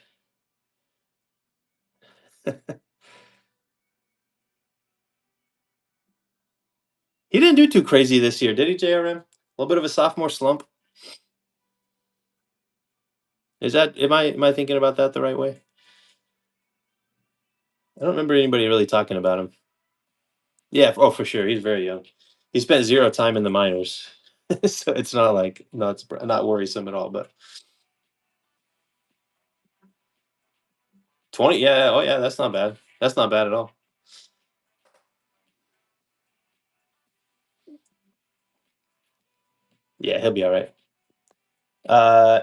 He didn't do too crazy this year, did he, JRM? A little bit of a sophomore slump. Am I thinking about that the right way? I don't remember anybody really talking about him. Yeah, oh for sure. He's very young. He spent zero time in the minors. So it's not like no, it's not worrisome at all. But 20, yeah, oh yeah, that's not bad. That's not bad at all. Yeah, he'll be all right.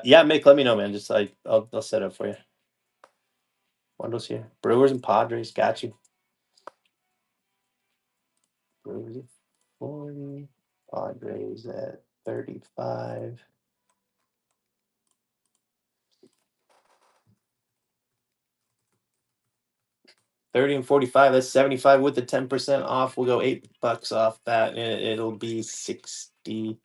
Yeah, Mick, let me know, man. Just I'll set up for you. Bundles here. Brewers and Padres, got you. Brewers at 40, Padres at 35. $30 and 45. That's 75 with the 10% off. We'll go $8 off that, and it'll be 67.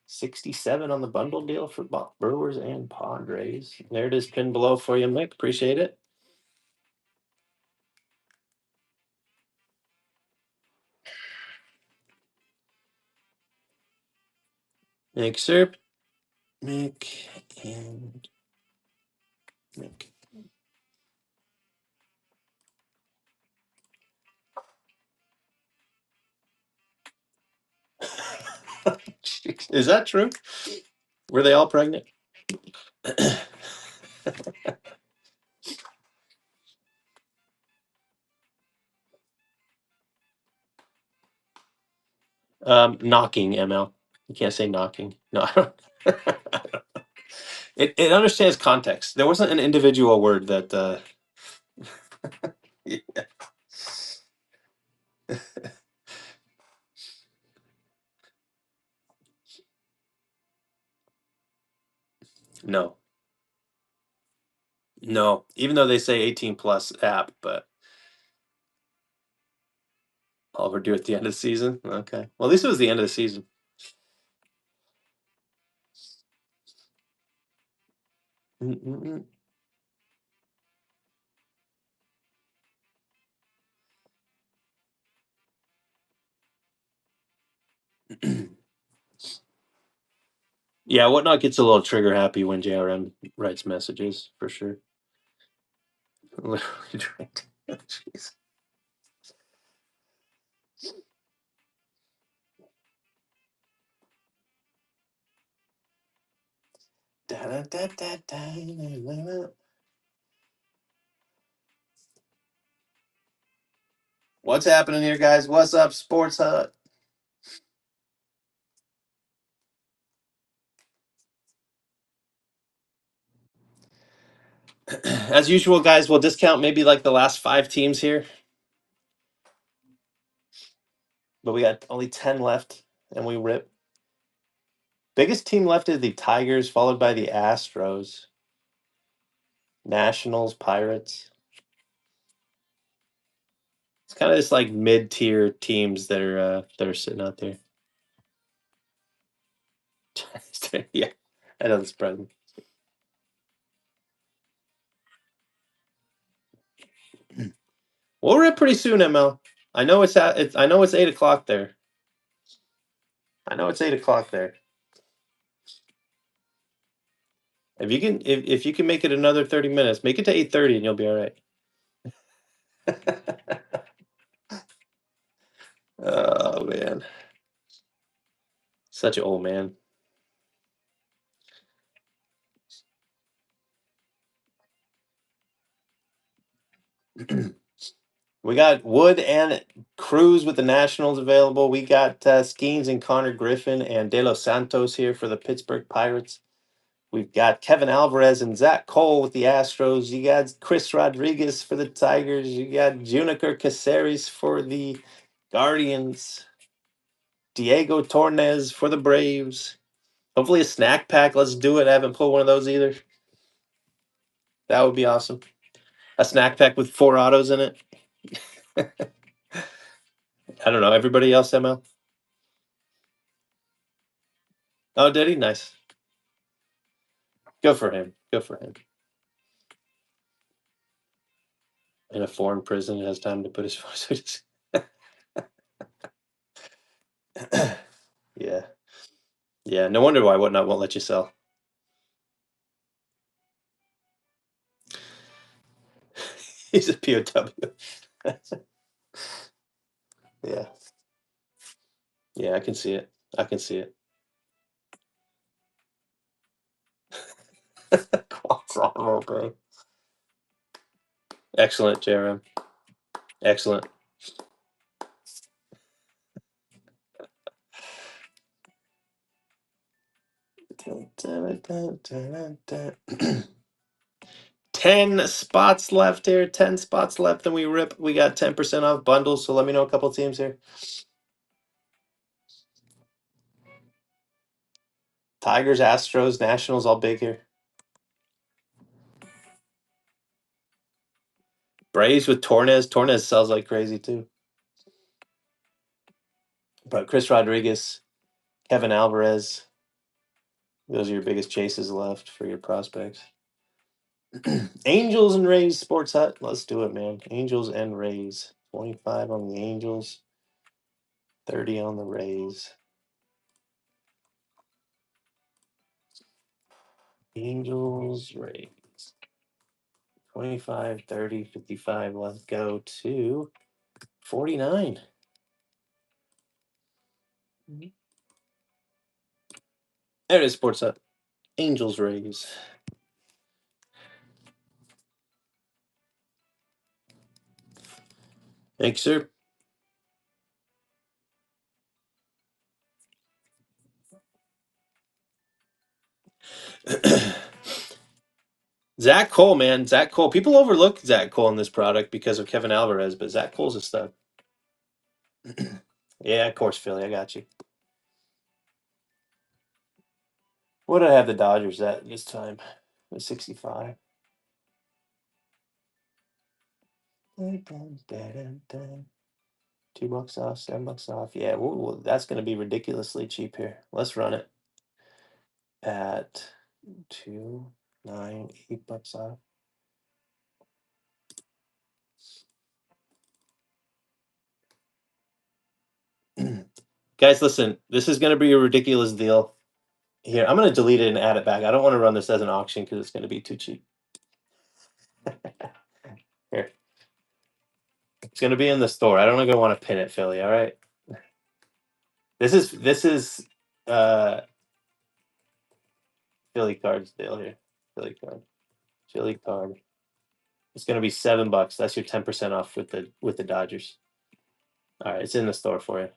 67 on the bundle deal for Brewers and Padres. There it is, pinned below for you, Mick. Appreciate it. Mick, sir. Mick and Mick. Is that true? Were they all pregnant? Knocking, ML. You can't say knocking. No, I don't. It understands context. There wasn't an individual word that. Yeah. No, no. Even though they say 18 plus app, but all we're due at the end of the season. Okay. Well, at least it was the end of the season. Mm-mm-mm. Yeah, Whatnot gets a little trigger happy when JRM writes messages for sure. Literally drained. Jeez. Da-da-da-da-da. What's happening here, guys? What's up, Sports Hut? As usual, guys, we'll discount maybe like the last 5 teams here, but we got only 10 left, and we rip. Biggest team left is the Tigers, followed by the Astros, Nationals, Pirates. It's kind of just like mid-tier teams that are sitting out there. Yeah, I know the spread. We'll rip pretty soon, ML. I know I know it's 8 o'clock there. I know it's 8 o'clock there. If you can make it another 30 minutes, make it to 8:30 and you'll be all right. Oh man, such an old man. We got Wood and Cruz with the Nationals available. We got Skeens and Connor Griffin and De Los Santos here for the Pittsburgh Pirates. We've got Kevin Alvarez and Zach Cole with the Astros. You got Chris Rodriguez for the Tigers. You got Juniker Caceres for the Guardians. Diego Tornes for the Braves. Hopefully a snack pack. Let's do it. I haven't pulled one of those either. That would be awesome. A snack pack with 4 autos in it. I don't know. Everybody else, ML? Oh, did he? Nice. Go for him. Go for him. In a foreign prison, it has time to put his photos. Yeah. Yeah. No wonder why Whatnot won't let you sell. He's a POW. Yeah. Yeah, I can see it. I can see it. Guantanamo Bay. Excellent, Jerem. Excellent. Dun, dun, dun, dun, dun. 10 spots left here. 10 spots left, and we rip. We got 10% off bundles. So let me know a couple teams here. Tigers, Astros, Nationals, all big here. Braves with Tornes. Tornes sells like crazy too. But Chris Rodriguez, Kevin Alvarez. Those are your biggest chases left for your prospects. Angels and Rays Sports Hut. Let's do it, man. Angels and Rays. 25 on the Angels, 30 on the Rays. Angels, Rays. 25, 30, 55. Let's go to 49. There it is, Sports Up. Angels Rays. Thanks, sir. Zach Cole, man. Zach Cole. People overlook Zach Cole in this product because of Kevin Alvarez, but Zach Cole's a stud. Yeah, of course, Philly. I got you. What did I have the Dodgers at this time? It was 65. $2 off, $7 off. Yeah, that's going to be ridiculously cheap here. Let's run it at 2, 9, $8 off. Guys, listen, this is going to be a ridiculous deal. Here, I'm going to delete it and add it back. I don't want to run this as an auction because it's going to be too cheap. Here, it's going to be in the store. I don't even want to pin it, Philly. All right. This is Philly cards deal here. Philly card. Philly card. It's going to be $7. That's your 10% off with the Dodgers. All right, it's in the store for you.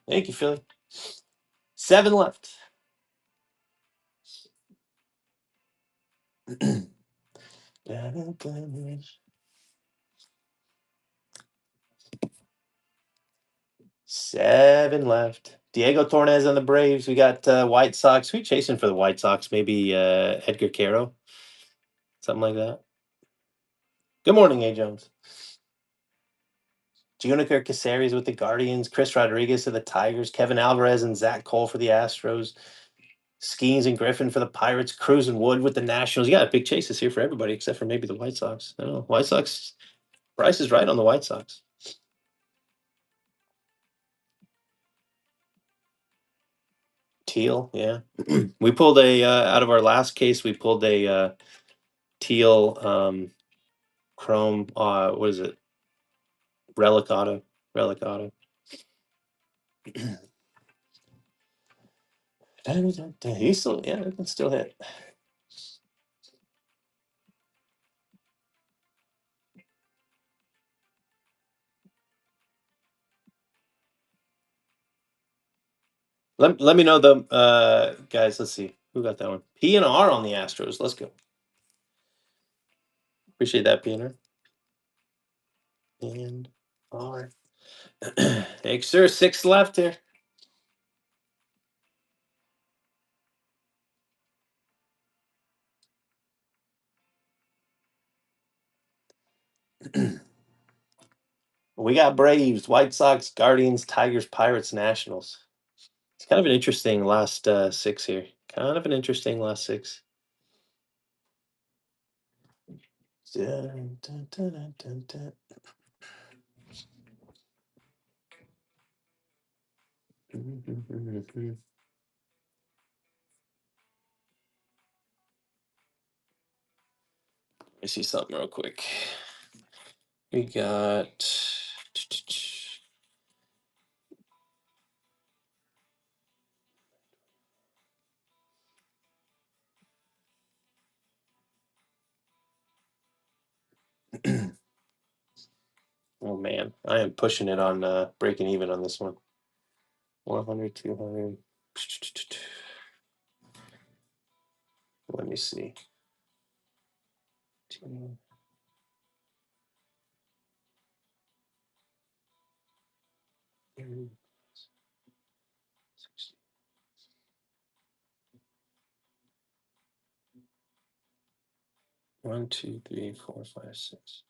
Thank you, Philly. 7 left. Seven left. Diego Torres on the Braves. We got White Sox. Who chasing for the White Sox? Maybe Edgar Caro, something like that. Good morning, A. Jones. Juniker Caceres with the Guardians. Chris Rodriguez to the Tigers. Kevin Alvarez and Zach Cole for the Astros. Skeens and Griffin for the Pirates. Cruz and Wood with the Nationals. You got big chases here for everybody except for maybe the White Sox. I don't know. White Sox. Price is right on the White Sox. Teal, yeah. We pulled a out of our last case. We pulled a teal chrome. What is it? Relic auto. Relic auto. He's still, yeah, it can still hit. Let me know the guys. Let's see who got that one. P and R on the Astros. Let's go. Appreciate that, P and R. And R. Thanks, sir. 6 left here. We got Braves, White Sox, Guardians, Tigers, Pirates, Nationals. It's kind of an interesting last 6 here. Kind of an interesting last 6. Dun, dun, dun, dun, dun. Let me see something real quick. We got oh man, I am pushing it on breaking even on this one. 100, 200. Let me see. 1, 2, 3, 4, 5, 6.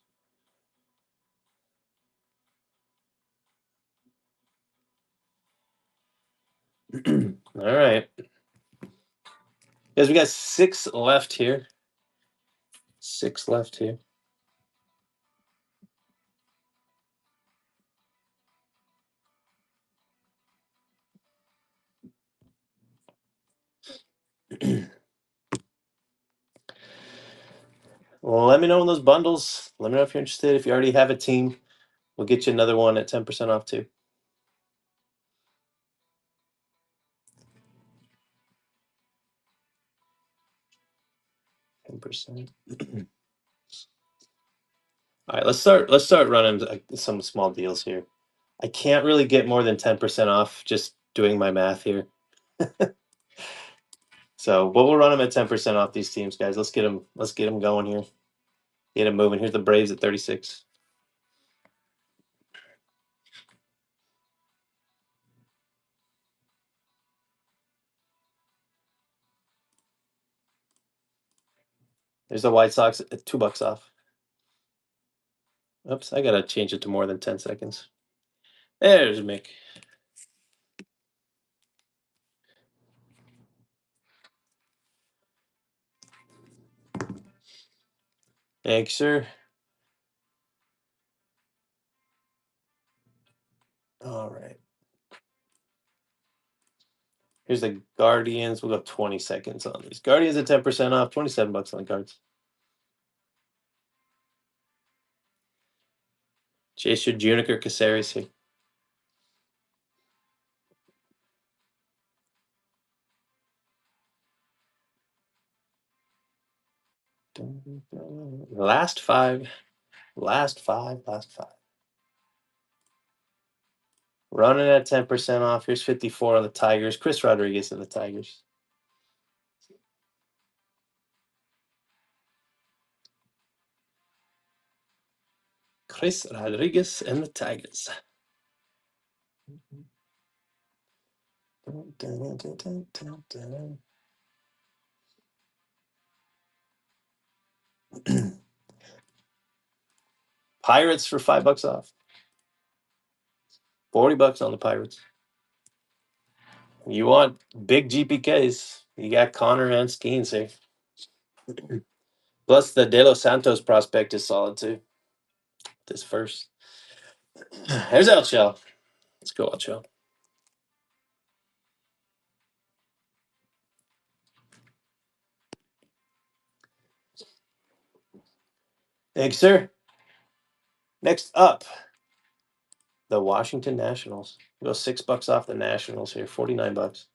All right. Guys, we got 6 left here. 6 left here. Well, let me know in those bundles. Let me know if you're interested. If you already have a team, we'll get you another one at 10% off too. 10%. All right, let's start running some small deals here. I can't really get more than 10% off just doing my math here. So, but we'll run them at 10% off these teams, guys. Let's get them going here. Get them moving. Here's the Braves at 36. There's the White Sox at $2 off. Oops, I gotta change it to more than 10 seconds. There's Mick. Thanks, sir. All right. Here's the Guardians. We'll go 20 seconds on these. Guardians at 10% off, $27 on the cards. Chase your Juniker Caceres here. Last five. Running at 10% off. Here's 54 on the Tigers. Chris Rodriguez and the Tigers. Chris Rodriguez and the Tigers. Pirates for $5 off. $40 on the Pirates. You want big GPKs? You got Connor and Skeens here. Plus the De Los Santos prospect is solid too. This first. There's El Shell. Let's go, El Shell. Thanks, sir. Next up, the Washington Nationals. We'll go $6 off the Nationals here. $49.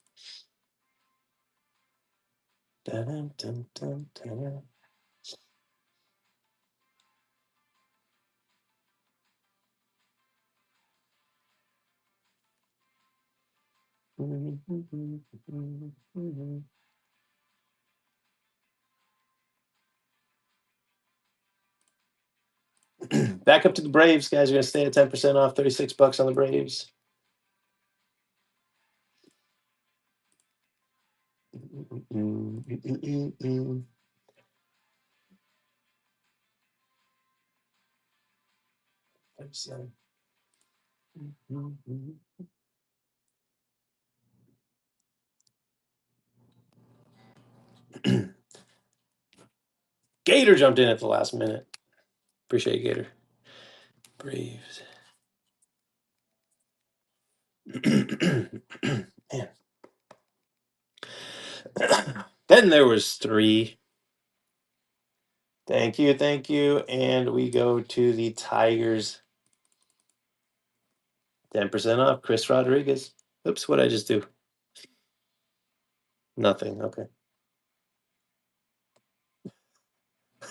Dun, dun, dun, dun. Back up to the Braves, guys. We're gonna stay at 10% off. $36 on the Braves. Gator jumped in at the last minute. Appreciate you, Gator. Braves. Man. Then there was 3. Thank you, thank you. And we go to the Tigers. 10% off. Chris Rodriguez. Oops, what did I just do? Nothing. Okay.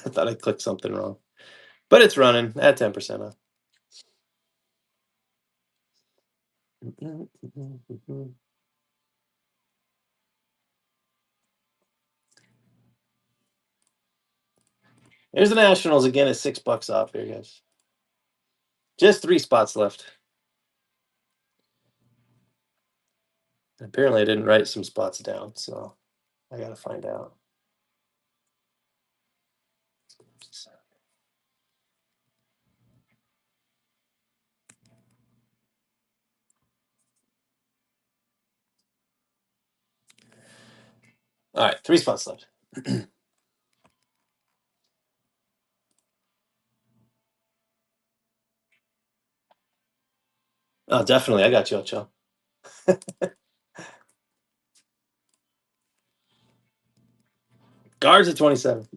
I thought I clicked something wrong. But it's running at 10% off. There's the Nationals again at $6 off here, guys. Just 3 spots left. Apparently, I didn't write some spots down, so I gotta find out. All right, 3 spots left. Oh, definitely. I got you, Ocho. Guards at 27.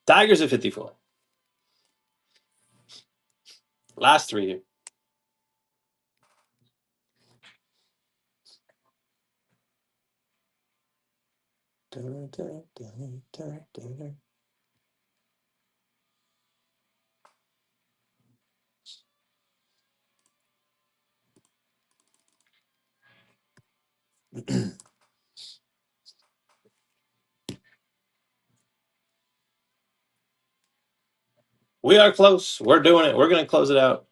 Tigers at 54. Last three here. We are close. We're doing it. We're going to close it out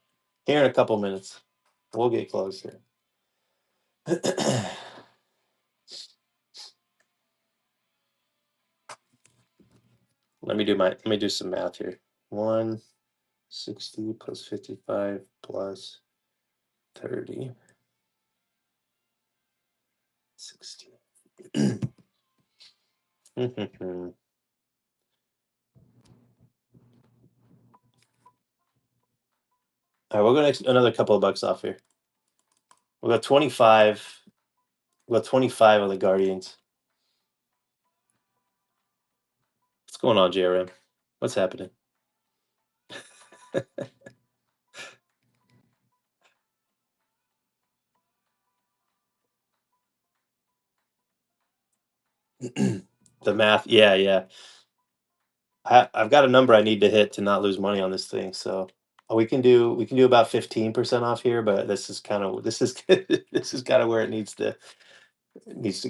here in a couple minutes. We'll get close here. Let me do some math here. 160 plus 55 plus 30. 60. All right, we'll go another couple of bucks off here. We'll go 25. We'll go 25 on the Guardians. What's going on, JRM? What's happening? The math, yeah. I've got a number I need to hit to not lose money on this thing. So we can do about 15% off here, but this is kind of this is where it needs to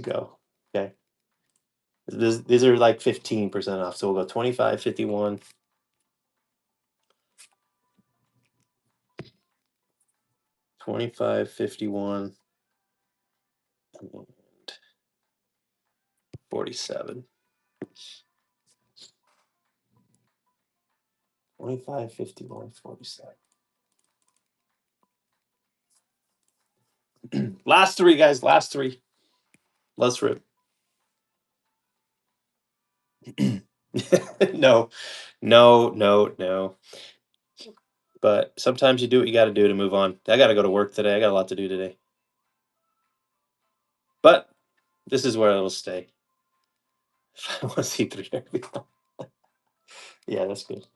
go. Okay. These are like 15% off. So we'll go 25, 51. 25, 51, and 47. 25, 51, 47. Last three, guys. Last three. Let's rip. No. But sometimes you do what you got to do to move on. I got to go to work today. I got a lot to do today. But this is where it'll stay. I want to see 3. Yeah, that's good.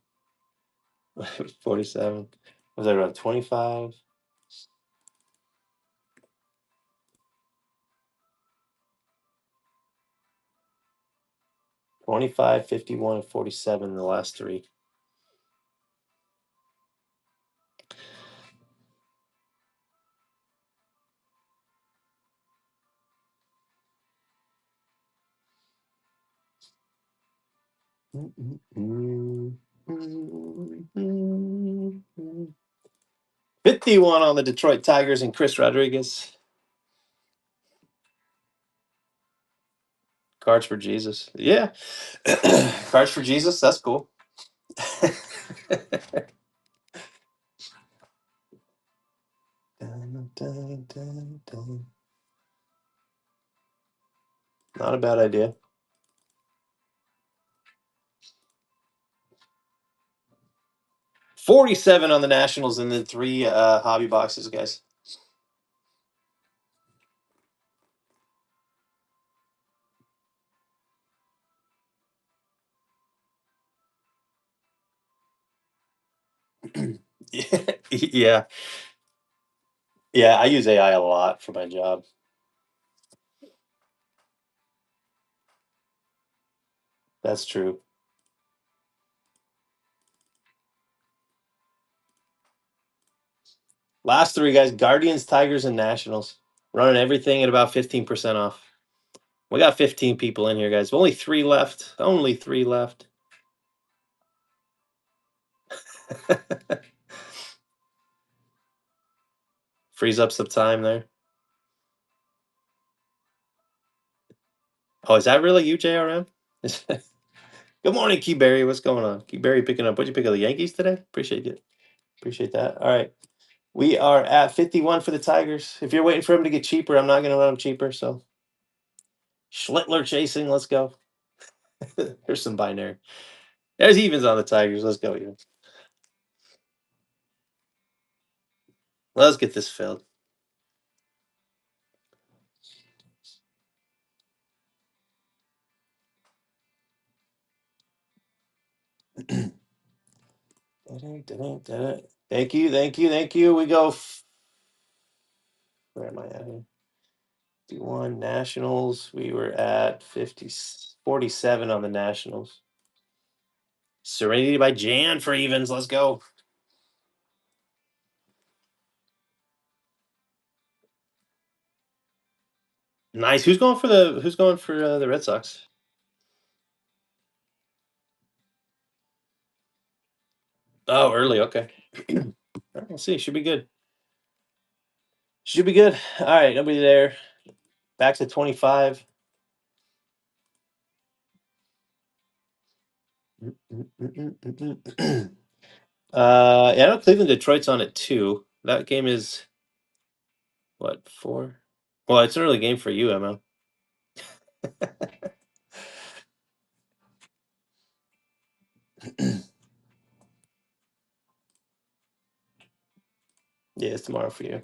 47. Was that around 25? 25, 51, and 47, the last three. Mm-mm-mm. 51 on the Detroit Tigers and Chris Rodriguez. Cards for Jesus. Yeah. Cards for Jesus. That's cool. Not a bad idea. 47 on the Nationals and then 3 hobby boxes, guys. Yeah. Yeah, I use AI a lot for my job. That's true. Last three, guys. Guardians, Tigers, and Nationals. Running everything at about 15% off. We got 15 people in here, guys. Only 3 left. Only 3 left. Frees up some time there. Oh, is that really you, JRM? Good morning, Key Berry. What's going on? Key Berry picking up. What'd you pick up? The Yankees today? Appreciate it. Appreciate that. All right. We are at 51 for the Tigers. If you're waiting for him to get cheaper, I'm not going to let him cheaper. So Schlittler chasing. Let's go. Here's some binary. There's evens on the Tigers. Let's go evens. Let's get this filled. Thank you, thank you, thank you. We go. Where am I at here? 51 Nationals. We were at 47 on the Nationals. Serenity by Jan for evens. Let's go. Nice. Who's going for the Red Sox? Oh, early. Okay. All right, we'll see. Should be good. Should be good. All right, nobody there. Back to 25. Yeah, I know Cleveland Detroit's on it too. That game is what, 4? Well, it's an early game for you, Emma. Yeah, it's tomorrow for you.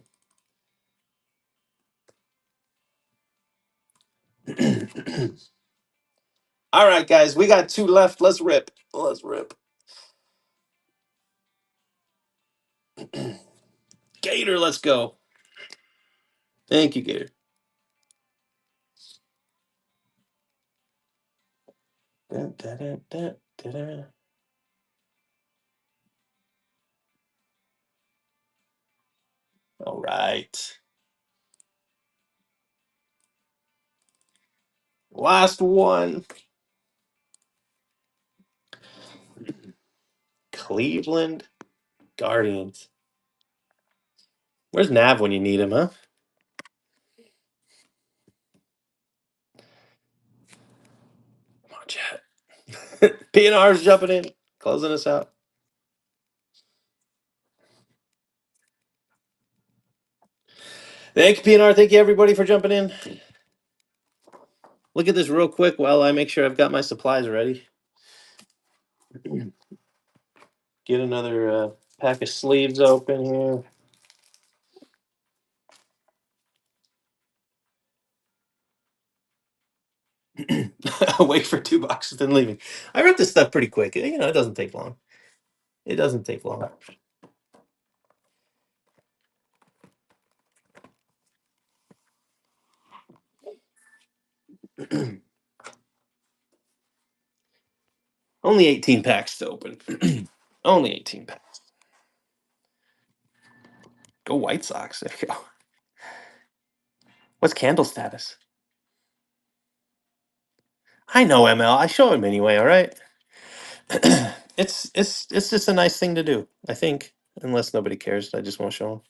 All right, guys, we got 2 left. Let's rip. Let's rip. Gator, let's go. Thank you, Gator. Dun, dun, dun, dun, dun, dun. All right. Last one. Cleveland Guardians. Where's Nav when you need him, huh? Come on, chat. PNR's jumping in, closing us out. Thank you, PNR. Thank you, everybody, for jumping in. Look at this real quick while I make sure I've got my supplies ready. Get another pack of sleeves open here. Wait for $2, then leaving. I wrote this stuff pretty quick. You know, it doesn't take long. It doesn't take long. Only 18 packs to open. Only 18 packs. Go White Sox. There you go. What's Candle status? I know ML. I show him anyway. All right. It's just a nice thing to do. I think, unless nobody cares, I just won't show him.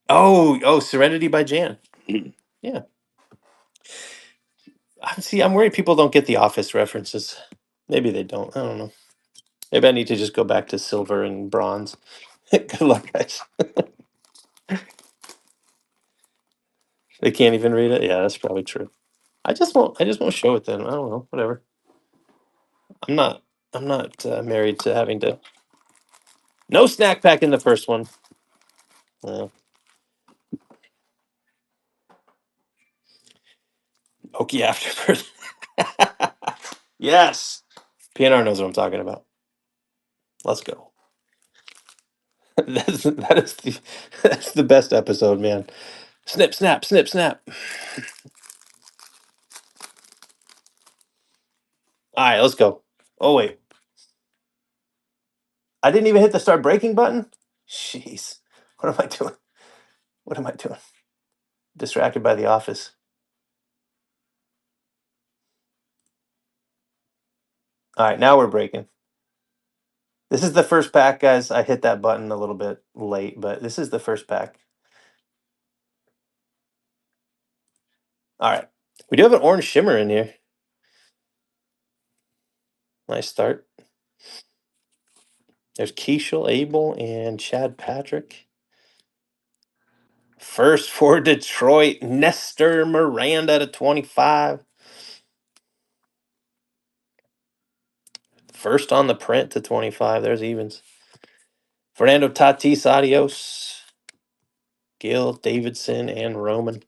Oh, Serenity by Jan. Yeah. See, I'm worried people don't get the Office references. Maybe they don't. I don't know. Maybe I need to just go back to silver and bronze. Good luck, guys. They can't even read it. Yeah, that's probably true. I just won't. I just won't show it then. I don't know. Whatever. I'm not. I'm not married to having to. No snack pack in the first one. Uh, Okie afterbirth. Yes. PNR knows what I'm talking about. Let's go. That's the best episode, man. Snip, snap, snip, snap. All right, let's go. Oh wait, I didn't even hit the start breaking button. Jeez, what am I doing? What am I doing? Distracted by the Office. All right, now we're breaking. This is the first pack, guys. I hit that button a little bit late, but this is the first pack. All right, we do have an orange shimmer in here. Nice start. There's Keishel Abel and Chad Patrick. First for Detroit, Nestor Miranda to 25. First on the print to 25. There's Evans. Fernando Tatis, adios. Gil, Davidson, and Roman.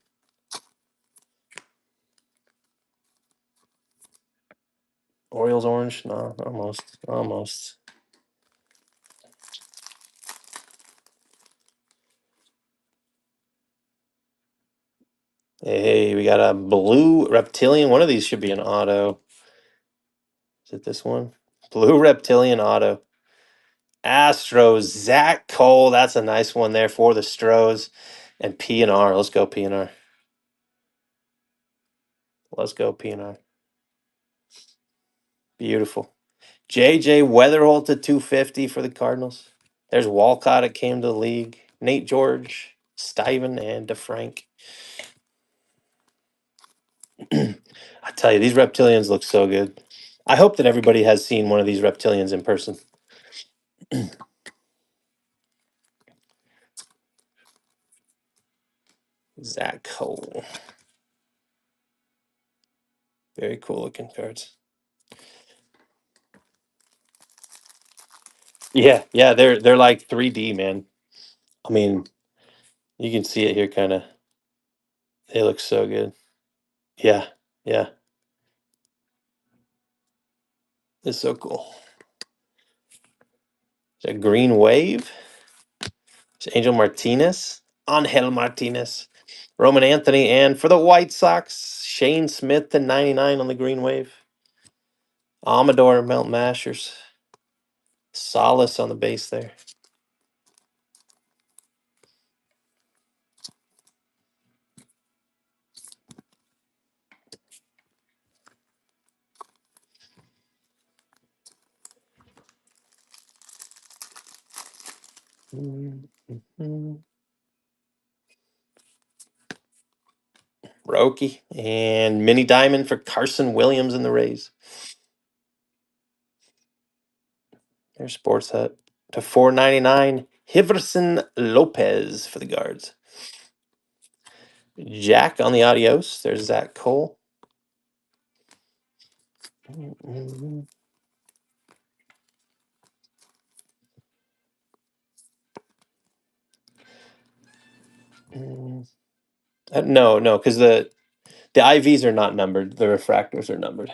Orioles orange? No, almost. Almost. Hey, we got a blue reptilian. One of these should be an auto. Is it this one? Blue reptilian auto. Astros, Zach Cole. That's a nice one there for the Stros. And P&R. Let's go, P&R. Let's go, P&R. Beautiful. JJ Weatherholt to 250 for the Cardinals. There's Walcott. It came to the league. Nate George, Stiven, and DeFrank. I tell you, these reptilians look so good. I hope that everybody has seen one of these reptilians in person. Zach Cole. Very cool looking cards. Yeah, they're like 3D, man. I mean, you can see it here kind of. They look so good. Yeah, yeah. It's so cool. It's a green wave. It's Angel Martinez. Angel Martinez. Roman Anthony. And for the White Sox, Shane Smith to 99 on the green wave. Amador Mount Mashers. Solace on the base there. Roki and mini diamond for Carson Williams in the Rays. There's Sports Hut to 499. Hiverson Lopez for the Guards. Jack on the adios. There's Zach Cole. No, because the IVs are not numbered. The refractors are numbered.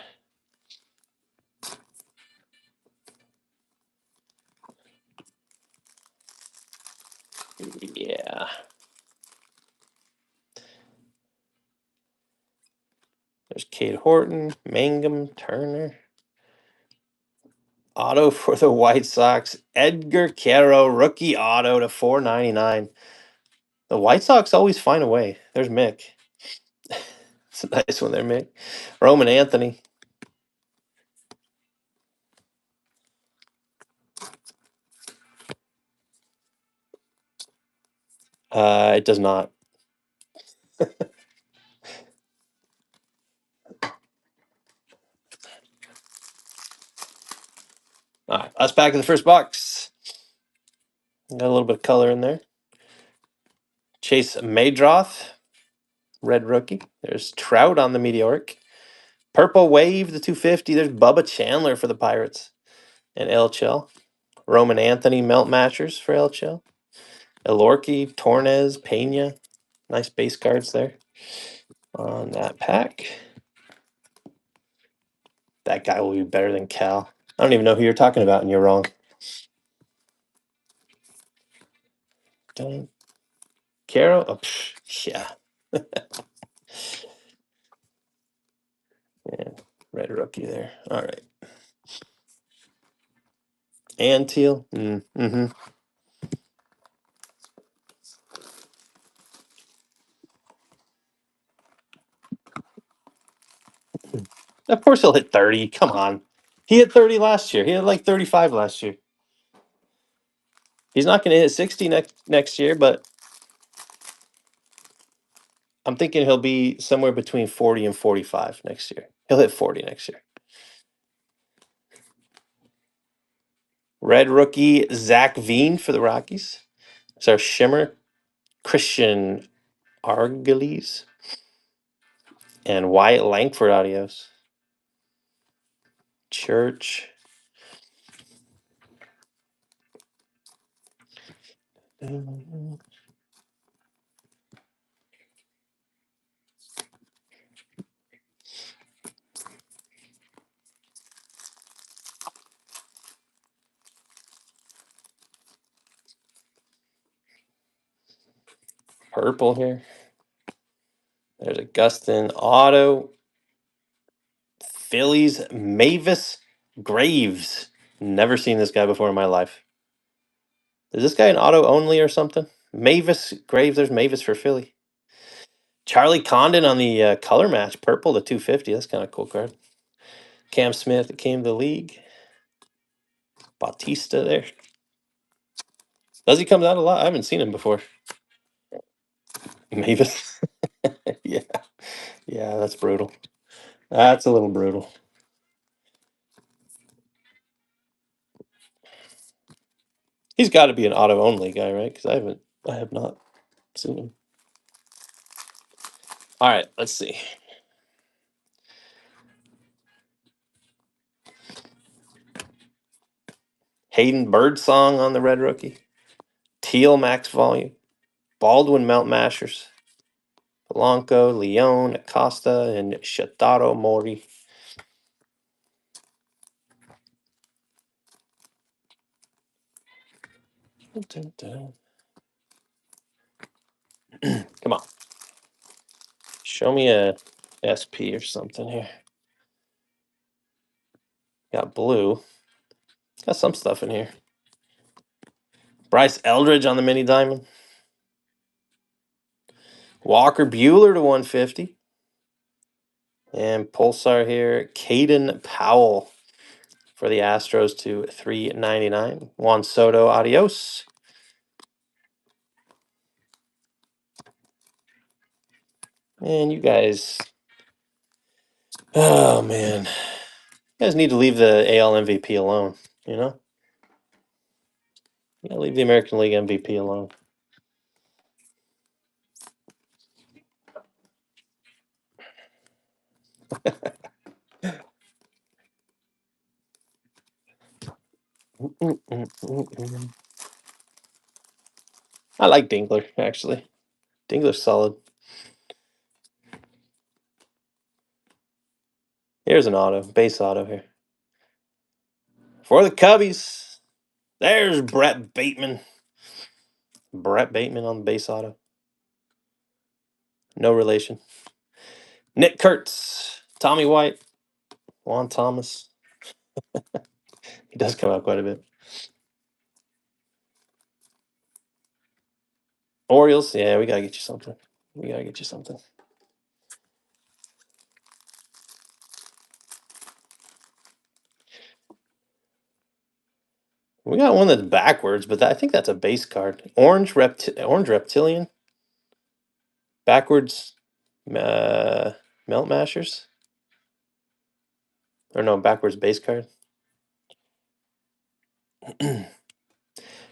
Yeah. There's Cade Horton, Mangum, Turner. Auto for the White Sox. Edgar Quero, rookie auto to 499. The White Sox always find a way. There's Mick. It's a nice one there, Mick. Roman Anthony. It does not. All right, us back in the first box. Got a little bit of color in there. Chase Maydroth, red rookie. There's Trout on the Meteoric. Purple Wave, the 250. There's Bubba Chandler for the Pirates. And LChel. Roman Anthony, Melt Matchers for LChel. Elorki, Tornes, Pena. Nice base cards there on that pack. That guy will be better than Cal. I don't even know who you're talking about, and you're wrong. Caro? Oh, yeah. Yeah. Red rookie there. All right. And teal. Mm-hmm. Of course he'll hit 30. Come on. He hit 30 last year. He had like 35 last year. He's not going to hit 60 next year, but I'm thinking he'll be somewhere between 40 and 45 next year. He'll hit 40 next year. Red rookie Zach Veen for the Rockies. It's our shimmer Christian Argeles and Wyatt Langford adios. Church. Purple here. There's Augustin auto. Phillies Mavis Graves. Never seen this guy before in my life. Is this guy an auto only or something? Mavis Graves. There's Mavis for Philly. Charlie Condon on the color match, purple to 250. That's kind of cool card. Cam Smith came to the league. Bautista there. Does he come out a lot? I haven't seen him before. Mavis. Yeah. Yeah, that's brutal. That's a little brutal. He's got to be an auto only guy, right? Because I have not seen him. All right, let's see. Hayden Birdsong on the red rookie. Teal max volume. Baldwin Mount Mashers. Polanco, Leon, Acosta, and Shotaro Mori. Dun, dun, dun. Come on. Show me a SP or something here. Got blue. Got some stuff in here. Bryce Eldridge on the mini diamond. Walker Bueller to 150. And Pulsar here. Caden Powell for the Astros to 399. Juan Soto, adios. And you guys. Oh, man. You guys need to leave the AL MVP alone, you know? You gotta leave the American League MVP alone. I like Dingler, actually. Dingler's solid. Here's an auto, base auto here. For the Cubbies, there's Brett Bateman. Brett Bateman on the base auto. No relation. Nick Kurtz, Tommy White, Juan Thomas. He does come out quite a bit. Orioles, yeah, we gotta get you something. We gotta get you something. We got one that's backwards, but I think that's a base card. Orange Reptilian. Backwards Melt Mashers. Or no, backwards base card.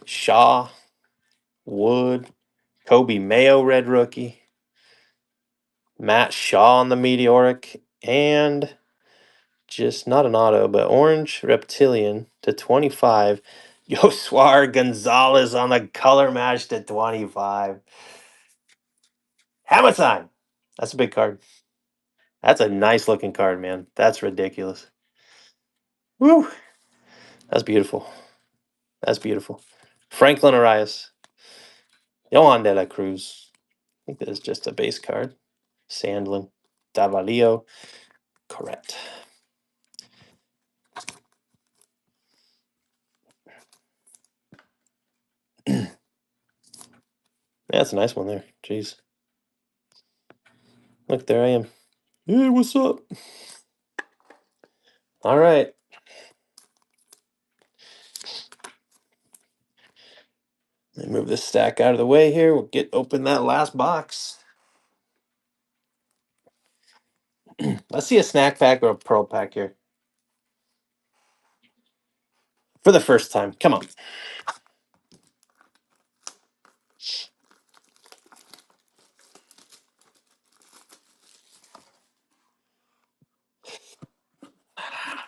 Shaw, Wood, Kobe Mayo red rookie. Matt Shaw on the Meteoric. And just not an auto, but Orange Reptilian to 25. Yosuar Gonzalez on the color match to 25. Hammer time. That's a big card. That's a nice looking card, man. That's ridiculous. Woo. That's beautiful. That's beautiful. Franklin Arias. Johan De La Cruz. I think that is just a base card. Sandlin. Davalio. Correct. That's a nice one there. Jeez. Look, there I am. Hey, what's up? All right. Let me move this stack out of the way here. We'll open that last box. Let's see a snack pack or a pearl pack here. for the first time. Come on.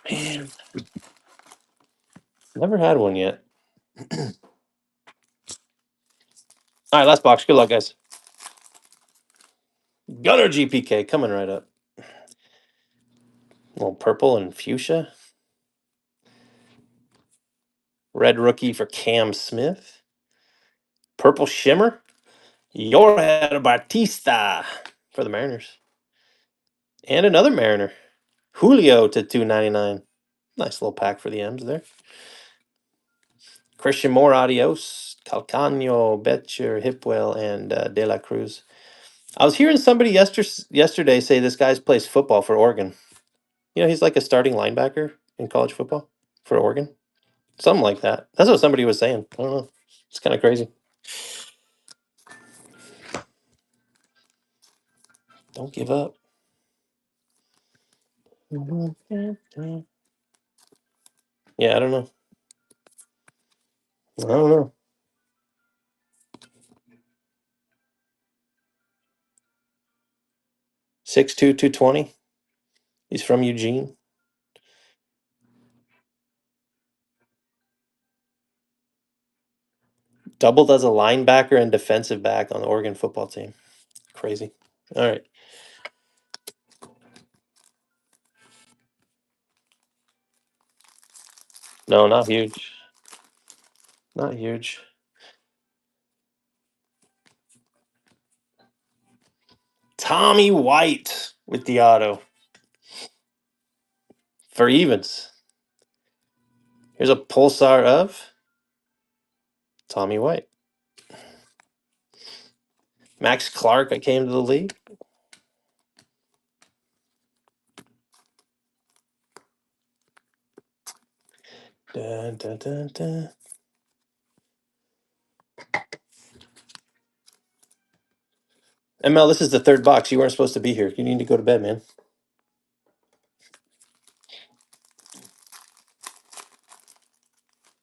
Man. Never had one yet. All right, last box. Good luck, guys. Gunner GPK coming right up. A little purple and fuchsia. Red rookie for Cam Smith. Purple shimmer. Jorge Batista for the Mariners. And another Mariner. Julio to 299. Nice little pack for the M's there. Christian Moore, adios. Calcano, Betcher, Hipwell, and De La Cruz. I was hearing somebody yesterday say this guy's plays football for Oregon. You know, he's like a starting linebacker in college football for Oregon. Something like that. That's what somebody was saying. I don't know. It's kind of crazy. Don't give up. Yeah, I don't know. I don't know. 6'2", 220. He's from Eugene. Doubled as a linebacker and defensive back on the Oregon football team. Crazy. All right. No, not huge. Not huge. Tommy White with the auto for evens. Here's a pulsar of Tommy White. Max Clark, I came to the league. Dun, dun, dun, dun. ML, this is the third box. You weren't supposed to be here. You need to go to bed, man.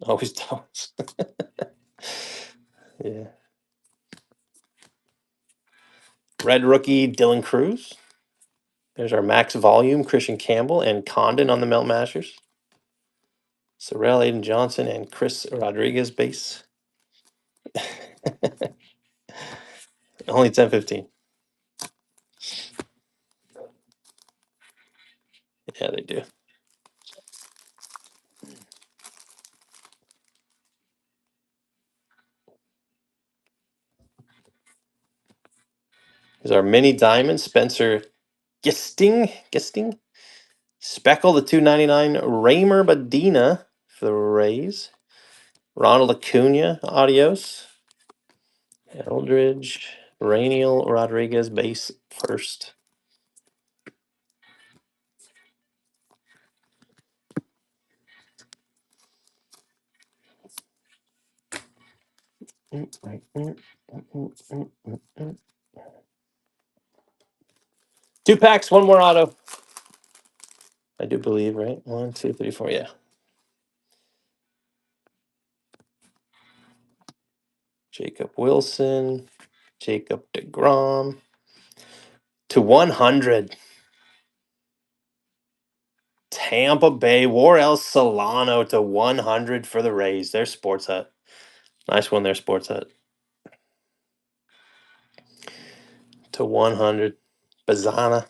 Always does. Yeah. Red rookie Dylan Cruz. There's our max volume Christian Campbell and Condon on the Melt Mashers. Sorrell, Aiden Johnson, and Chris Rodriguez base. Only 10-15. Yeah, they do. There's our mini diamond, Spencer Gisting. Speckle, the 299. Raymer Medina for the Rays. Ronald Acuna, adios. Eldridge, Rainiel Rodriguez, base first. Two packs, one more auto. I do believe, right? 1, 2, 3, 4, yeah. Jacob Wilson, Jacob DeGrom. To 100. Tampa Bay, Warel Solano to 100 for the Rays. Their sports hut. Nice one there, sports hut. To 100. Bazana,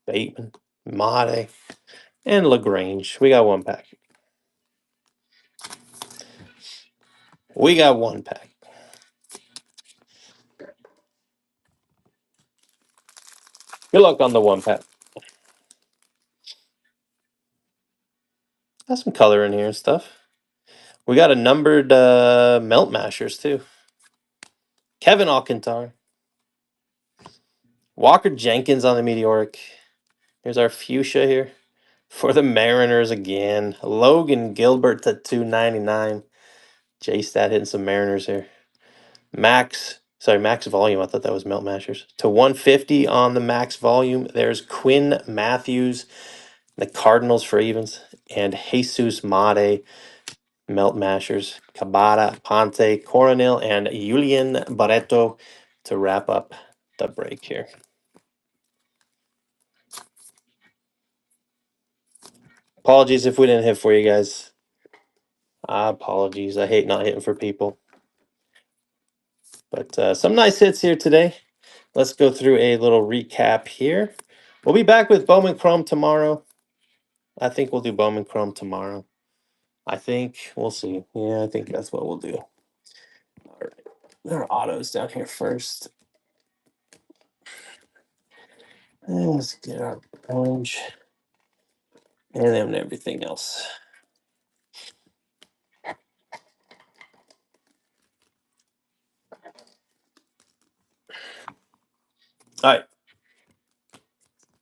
Bateman, Mate, and LaGrange. We got one pack. We got one pack. Good luck on the one pack. Got some color in here and stuff. We got a numbered Melt Mashers, too. Kevin Alcantara. Walker Jenkins on the Meteoric. Here's our Fuchsia here. For the Mariners again. Logan Gilbert to 299. J-Stat hitting some Mariners here. Max volume. I thought that was Melt Mashers. To 150 on the max volume. There's Quinn Matthews. The Cardinals for evens. And Jesus Mate. Melt Mashers, Cabada, Ponte, Coronel, and Julian Barreto to wrap up the break here. Apologies if we didn't hit for you guys. Apologies. I hate not hitting for people. But some nice hits here today. Let's go through a little recap here. We'll be back with Bowman Chrome tomorrow. I think we'll do Bowman Chrome tomorrow. I think we'll see. Yeah, I think that's what we'll do. All right. There are autos down here first. And let's get our orange. And then everything else. All right.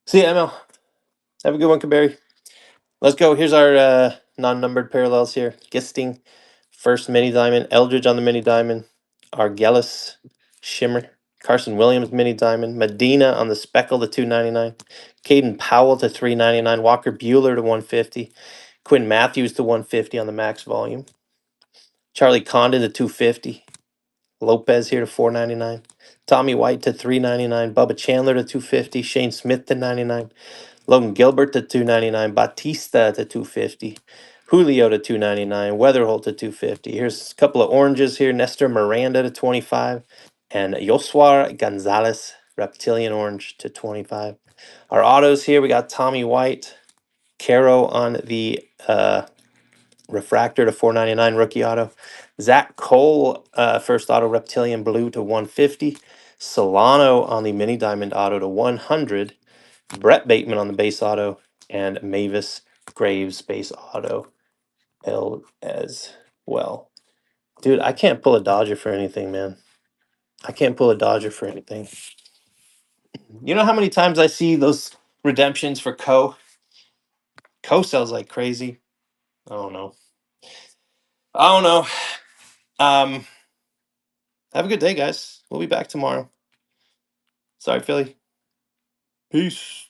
See ya, ML. Have a good one, Caberry. Let's go. Here's our non-numbered parallels here. Gisting, first mini diamond. Eldridge on the mini diamond. Argelis, shimmer. Carson Williams mini diamond. Medina on the speckle to 299. Caden Powell to 399. Walker Bueller to 150. Quinn Matthews to 150 on the max volume. Charlie Condon to 250. Lopez here to 499. Tommy White to 399. Bubba Chandler to 250. Shane Smith to 99. Logan Gilbert to 299. Batista to 250. Julio to 299. Weatherholt to 250. Here's a couple of oranges here. Nestor Miranda to 25. And Josuar Gonzalez, Reptilian Orange to 25. Our autos here, we got Tommy White. Caro on the Refractor to 499 rookie auto. Zach Cole, first auto Reptilian Blue to 150. Solano on the Mini Diamond auto to 100. Brett Bateman on the base auto. And Mavis Graves base auto L as well. Dude, I can't pull a Dodger for anything, man. I can't pull a Dodger for anything. You know how many times I see those redemptions for Co? Co sells like crazy. I don't know. I don't know. Have a good day, guys. We'll be back tomorrow. Sorry, Philly. Peace.